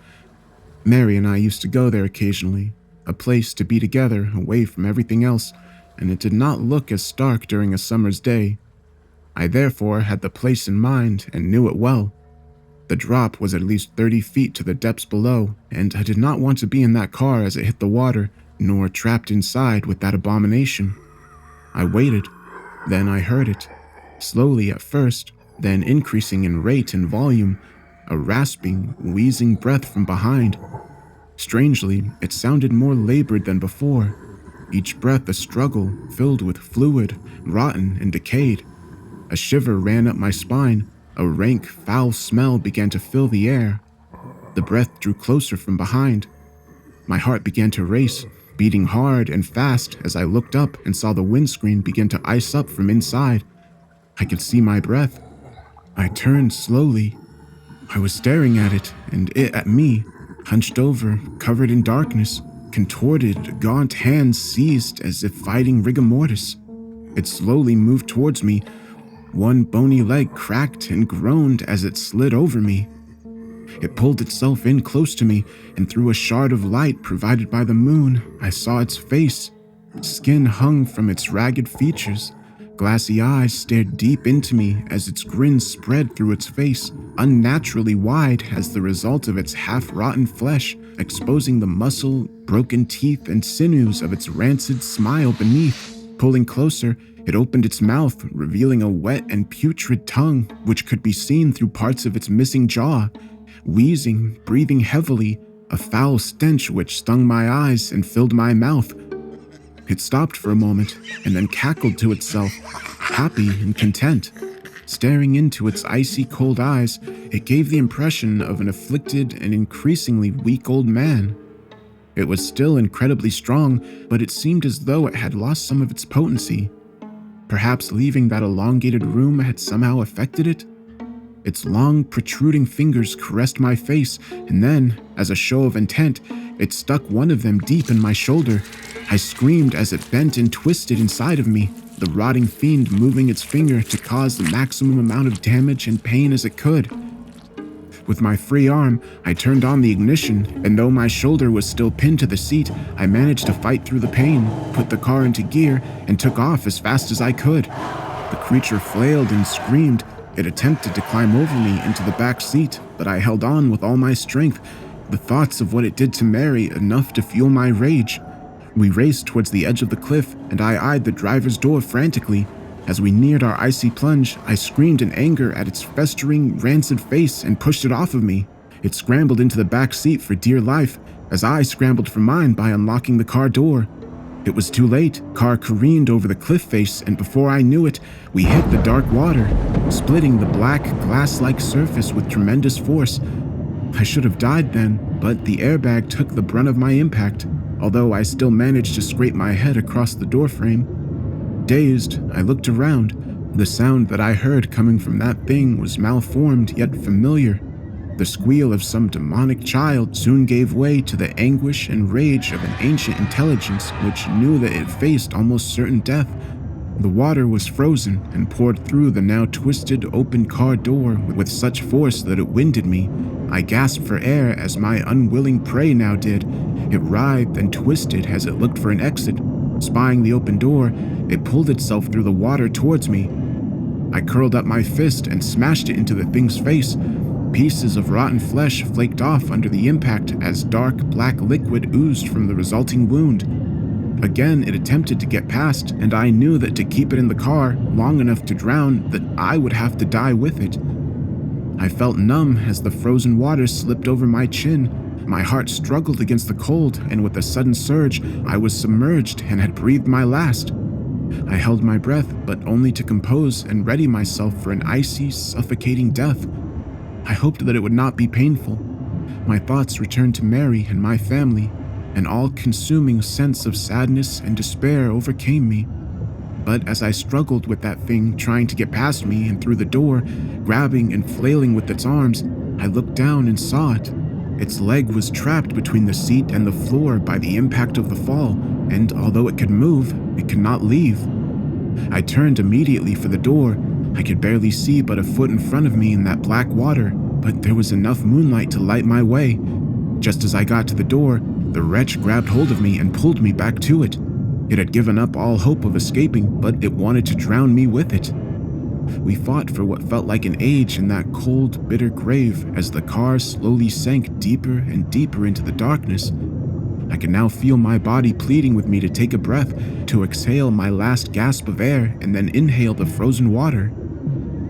Mary and I used to go there occasionally, a place to be together away from everything else, and it did not look as stark during a summer's day. I therefore had the place in mind and knew it well. The drop was at least 30 feet to the depths below, and I did not want to be in that car as it hit the water, nor trapped inside with that abomination. I waited. Then I heard it, slowly at first, then increasing in rate and volume, a rasping, wheezing breath from behind. Strangely, it sounded more labored than before, each breath a struggle filled with fluid, rotten and decayed. A shiver ran up my spine, a rank, foul smell began to fill the air. The breath drew closer from behind. My heart began to race, beating hard and fast as I looked up and saw the windscreen begin to ice up from inside. I could see my breath. I turned slowly. I was staring at it, and it at me, hunched over, covered in darkness, contorted, gaunt hands seized as if fighting rigor mortis. It slowly moved towards me. One bony leg cracked and groaned as it slid over me. It pulled itself in close to me, and through a shard of light provided by the moon, I saw its face. Skin hung from its ragged features. Glassy eyes stared deep into me as its grin spread through its face, unnaturally wide as the result of its half-rotten flesh, exposing the muscle, broken teeth, and sinews of its rancid smile beneath. Pulling closer, it opened its mouth, revealing a wet and putrid tongue, which could be seen through parts of its missing jaw. Wheezing, breathing heavily, a foul stench which stung my eyes and filled my mouth. It stopped for a moment, and then cackled to itself, happy and content. Staring into its icy cold eyes, it gave the impression of an afflicted and increasingly weak old man. It was still incredibly strong, but it seemed as though it had lost some of its potency. Perhaps leaving that elongated room had somehow affected it? Its long, protruding fingers caressed my face, and then, as a show of intent, it stuck one of them deep in my shoulder. I screamed as it bent and twisted inside of me, the rotting fiend moving its finger to cause the maximum amount of damage and pain as it could. With my free arm, I turned on the ignition, and though my shoulder was still pinned to the seat, I managed to fight through the pain, put the car into gear, and took off as fast as I could. The creature flailed and screamed. It attempted to climb over me into the back seat, but I held on with all my strength, the thoughts of what it did to Mary enough to fuel my rage. We raced towards the edge of the cliff, and I eyed the driver's door frantically. As we neared our icy plunge, I screamed in anger at its festering, rancid face and pushed it off of me. It scrambled into the back seat for dear life, as I scrambled for mine by unlocking the car door. It was too late. Car careened over the cliff face, and before I knew it, we hit the dark water, splitting the black, glass-like surface with tremendous force. I should have died then, but the airbag took the brunt of my impact, although I still managed to scrape my head across the doorframe. Dazed, I looked around. The sound that I heard coming from that thing was malformed yet familiar. The squeal of some demonic child soon gave way to the anguish and rage of an ancient intelligence which knew that it faced almost certain death. The water was frozen and poured through the now twisted open car door with such force that it winded me. I gasped for air as my unwilling prey now did. It writhed and twisted as it looked for an exit. Spying the open door, it pulled itself through the water towards me. I curled up my fist and smashed it into the thing's face. Pieces of rotten flesh flaked off under the impact as dark black liquid oozed from the resulting wound. Again, it attempted to get past, and I knew that to keep it in the car long enough to drown, that I would have to die with it. I felt numb as the frozen water slipped over my chin. My heart struggled against the cold, and with a sudden surge, I was submerged and had breathed my last. I held my breath, but only to compose and ready myself for an icy, suffocating death. I hoped that it would not be painful. My thoughts returned to Mary and my family. An all-consuming sense of sadness and despair overcame me. But as I struggled with that thing trying to get past me and through the door, grabbing and flailing with its arms, I looked down and saw it. Its leg was trapped between the seat and the floor by the impact of the fall, and although it could move, it could not leave. I turned immediately for the door. I could barely see but a foot in front of me in that black water, but there was enough moonlight to light my way. Just as I got to the door, the wretch grabbed hold of me and pulled me back to it. It had given up all hope of escaping, but it wanted to drown me with it. We fought for what felt like an age in that cold, bitter grave as the car slowly sank deeper and deeper into the darkness. I could now feel my body pleading with me to take a breath, to exhale my last gasp of air and then inhale the frozen water.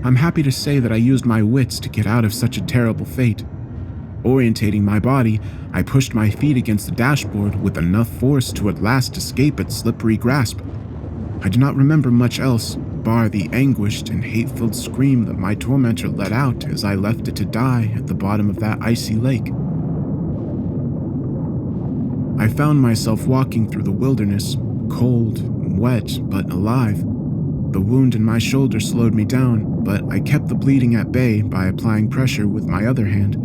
I'm happy to say that I used my wits to get out of such a terrible fate. Orientating my body, I pushed my feet against the dashboard with enough force to at last escape its slippery grasp. I do not remember much else, bar the anguished and hate-filled scream that my tormentor let out as I left it to die at the bottom of that icy lake. I found myself walking through the wilderness, cold, wet, but alive. The wound in my shoulder slowed me down, but I kept the bleeding at bay by applying pressure with my other hand.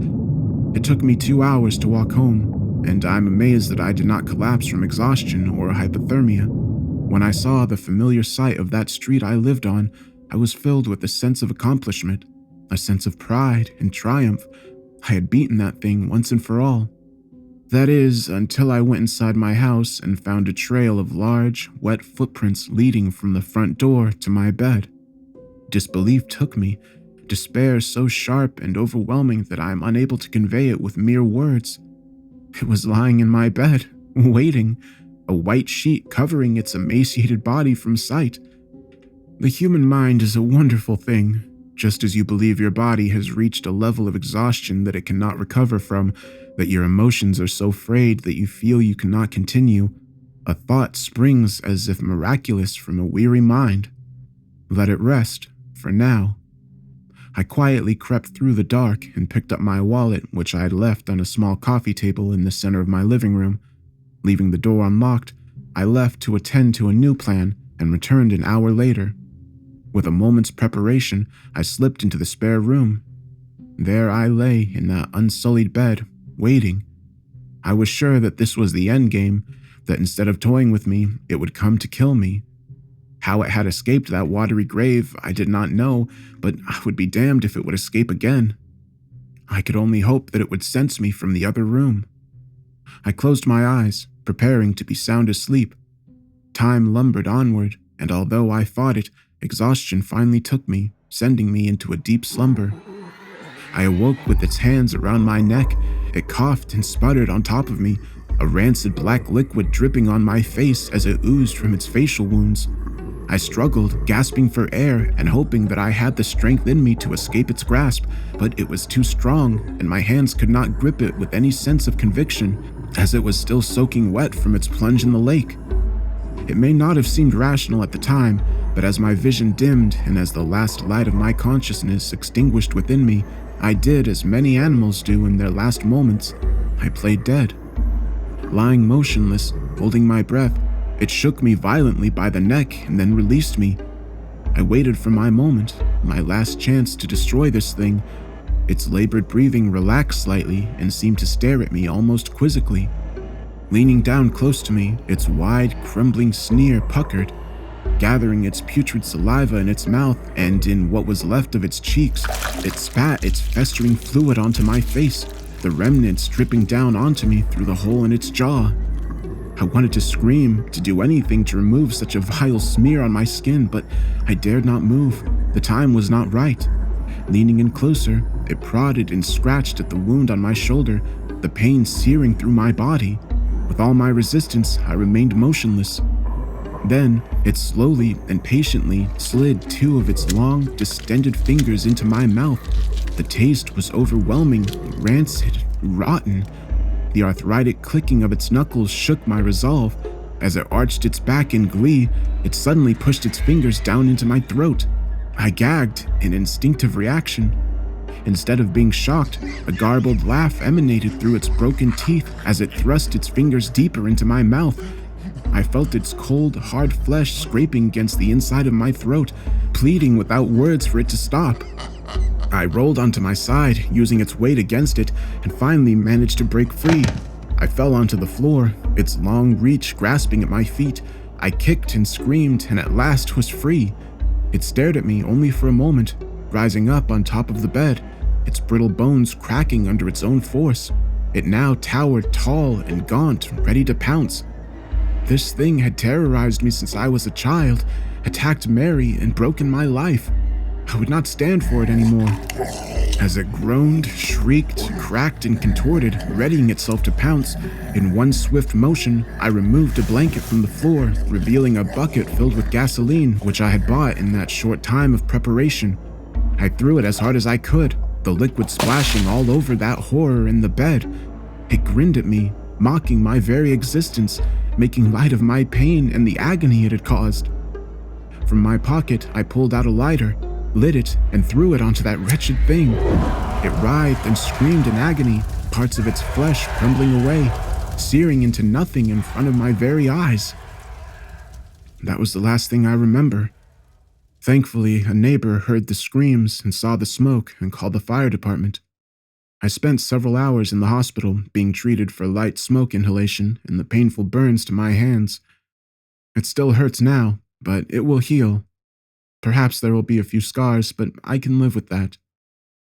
It took me 2 hours to walk home, and I'm amazed that I did not collapse from exhaustion or hypothermia. When I saw the familiar sight of that street I lived on, I was filled with a sense of accomplishment, a sense of pride and triumph. I had beaten that thing once and for all. That is, until I went inside my house and found a trail of large, wet footprints leading from the front door to my bed. Disbelief took me, despair so sharp and overwhelming that I am unable to convey it with mere words. It was lying in my bed, waiting, a white sheet covering its emaciated body from sight. The human mind is a wonderful thing. Just as you believe your body has reached a level of exhaustion that it cannot recover from, that your emotions are so frayed that you feel you cannot continue, a thought springs as if miraculous from a weary mind. Let it rest, for now. I quietly crept through the dark and picked up my wallet, which I had left on a small coffee table in the center of my living room. Leaving the door unlocked, I left to attend to a new plan and returned an hour later. With a moment's preparation, I slipped into the spare room. There I lay in that unsullied bed, waiting. I was sure that this was the end game, that instead of toying with me, it would come to kill me. How it had escaped that watery grave, I did not know, but I would be damned if it would escape again. I could only hope that it would sense me from the other room. I closed my eyes, preparing to be sound asleep. Time lumbered onward, and although I fought it, exhaustion finally took me, sending me into a deep slumber. I awoke with its hands around my neck. It coughed and sputtered on top of me, a rancid black liquid dripping on my face as it oozed from its facial wounds. I struggled, gasping for air and hoping that I had the strength in me to escape its grasp, but it was too strong, and my hands could not grip it with any sense of conviction, as it was still soaking wet from its plunge in the lake. It may not have seemed rational at the time, but as my vision dimmed and as the last light of my consciousness extinguished within me, I did as many animals do in their last moments. I played dead. Lying motionless, holding my breath, it shook me violently by the neck and then released me. I waited for my moment, my last chance to destroy this thing. Its labored breathing relaxed slightly and seemed to stare at me almost quizzically. Leaning down close to me, its wide, crumbling sneer puckered. Gathering its putrid saliva in its mouth and in what was left of its cheeks, it spat its festering fluid onto my face, the remnants dripping down onto me through the hole in its jaw. I wanted to scream, to do anything to remove such a vile smear on my skin, but I dared not move. The time was not right. Leaning in closer, it prodded and scratched at the wound on my shoulder, the pain searing through my body. With all my resistance, I remained motionless. Then, it slowly and patiently slid 2 of its long, distended fingers into my mouth. The taste was overwhelming, rancid, rotten. The arthritic clicking of its knuckles shook my resolve. As it arched its back in glee, it suddenly pushed its fingers down into my throat. I gagged, in instinctive reaction. Instead of being shocked, a garbled laugh emanated through its broken teeth as it thrust its fingers deeper into my mouth. I felt its cold, hard flesh scraping against the inside of my throat, pleading without words for it to stop. I rolled onto my side, using its weight against it, and finally managed to break free. I fell onto the floor, its long reach grasping at my feet. I kicked and screamed, and at last was free. It stared at me only for a moment, rising up on top of the bed, its brittle bones cracking under its own force. It now towered tall and gaunt, ready to pounce. This thing had terrorized me since I was a child, attacked Mary, and broken my life. I would not stand for it anymore. As it groaned, shrieked, cracked, and contorted, readying itself to pounce, in one swift motion, I removed a blanket from the floor, revealing a bucket filled with gasoline, which I had bought in that short time of preparation. I threw it as hard as I could, the liquid splashing all over that horror in the bed. It grinned at me, mocking my very existence, making light of my pain and the agony it had caused. From my pocket, I pulled out a lighter, lit it, and threw it onto that wretched thing. It writhed and screamed in agony, parts of its flesh crumbling away, searing into nothing in front of my very eyes. That was the last thing I remember. Thankfully, a neighbor heard the screams and saw the smoke and called the fire department. I spent several hours in the hospital being treated for light smoke inhalation and the painful burns to my hands. It still hurts now, but it will heal. Perhaps there will be a few scars, but I can live with that.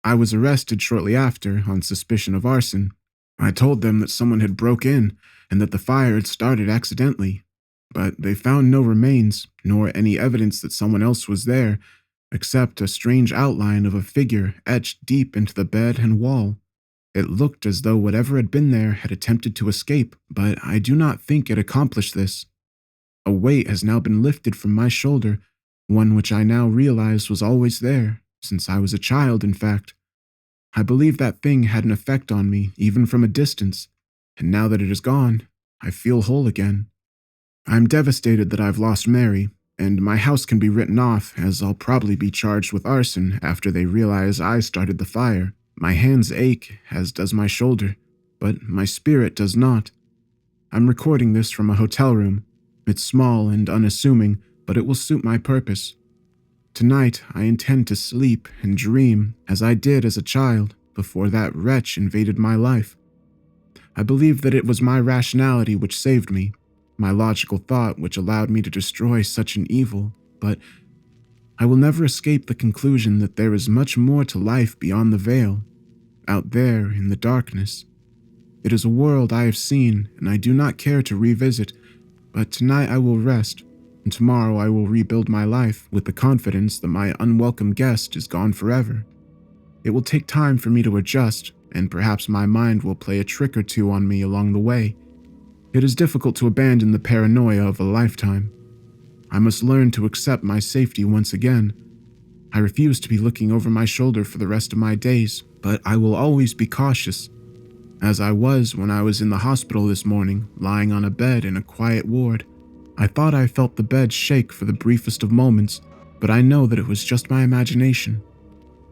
I was arrested shortly after on suspicion of arson. I told them that someone had broke in and that the fire had started accidentally, but they found no remains, nor any evidence that someone else was there, except a strange outline of a figure etched deep into the bed and wall. It looked as though whatever had been there had attempted to escape, but I do not think it accomplished this. A weight has now been lifted from my shoulder, one which I now realize was always there, since I was a child, in fact. I believe that thing had an effect on me, even from a distance, and now that it is gone, I feel whole again. I'm devastated that I've lost Mary, and my house can be written off, as I'll probably be charged with arson after they realize I started the fire. My hands ache, as does my shoulder, but my spirit does not. I'm recording this from a hotel room. It's small and unassuming, but it will suit my purpose. Tonight, I intend to sleep and dream as I did as a child before that wretch invaded my life. I believe that it was my rationality which saved me, my logical thought which allowed me to destroy such an evil, but I will never escape the conclusion that there is much more to life beyond the veil, out there in the darkness. It is a world I have seen and I do not care to revisit, but tonight I will rest, and tomorrow I will rebuild my life with the confidence that my unwelcome guest is gone forever. It will take time for me to adjust, and perhaps my mind will play a trick or two on me along the way. It is difficult to abandon the paranoia of a lifetime. I must learn to accept my safety once again. I refuse to be looking over my shoulder for the rest of my days, but I will always be cautious, as I was when I was in the hospital this morning, lying on a bed in a quiet ward. I thought I felt the bed shake for the briefest of moments, but I know that it was just my imagination.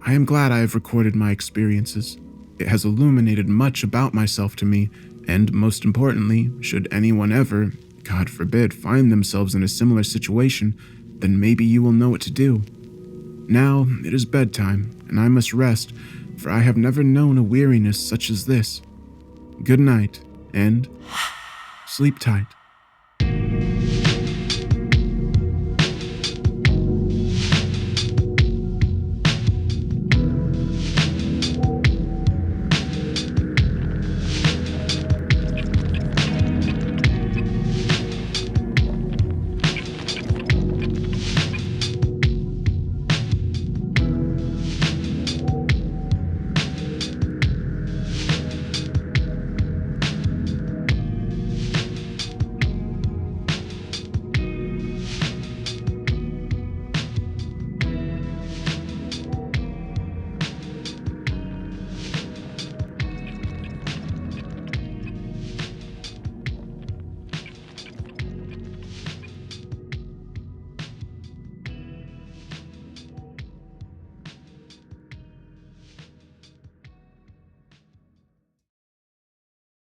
I am glad I have recorded my experiences. It has illuminated much about myself to me, and most importantly, should anyone ever, God forbid, find themselves in a similar situation, then maybe you will know what to do. Now it is bedtime, and I must rest, for I have never known a weariness such as this. Good night, and sleep tight.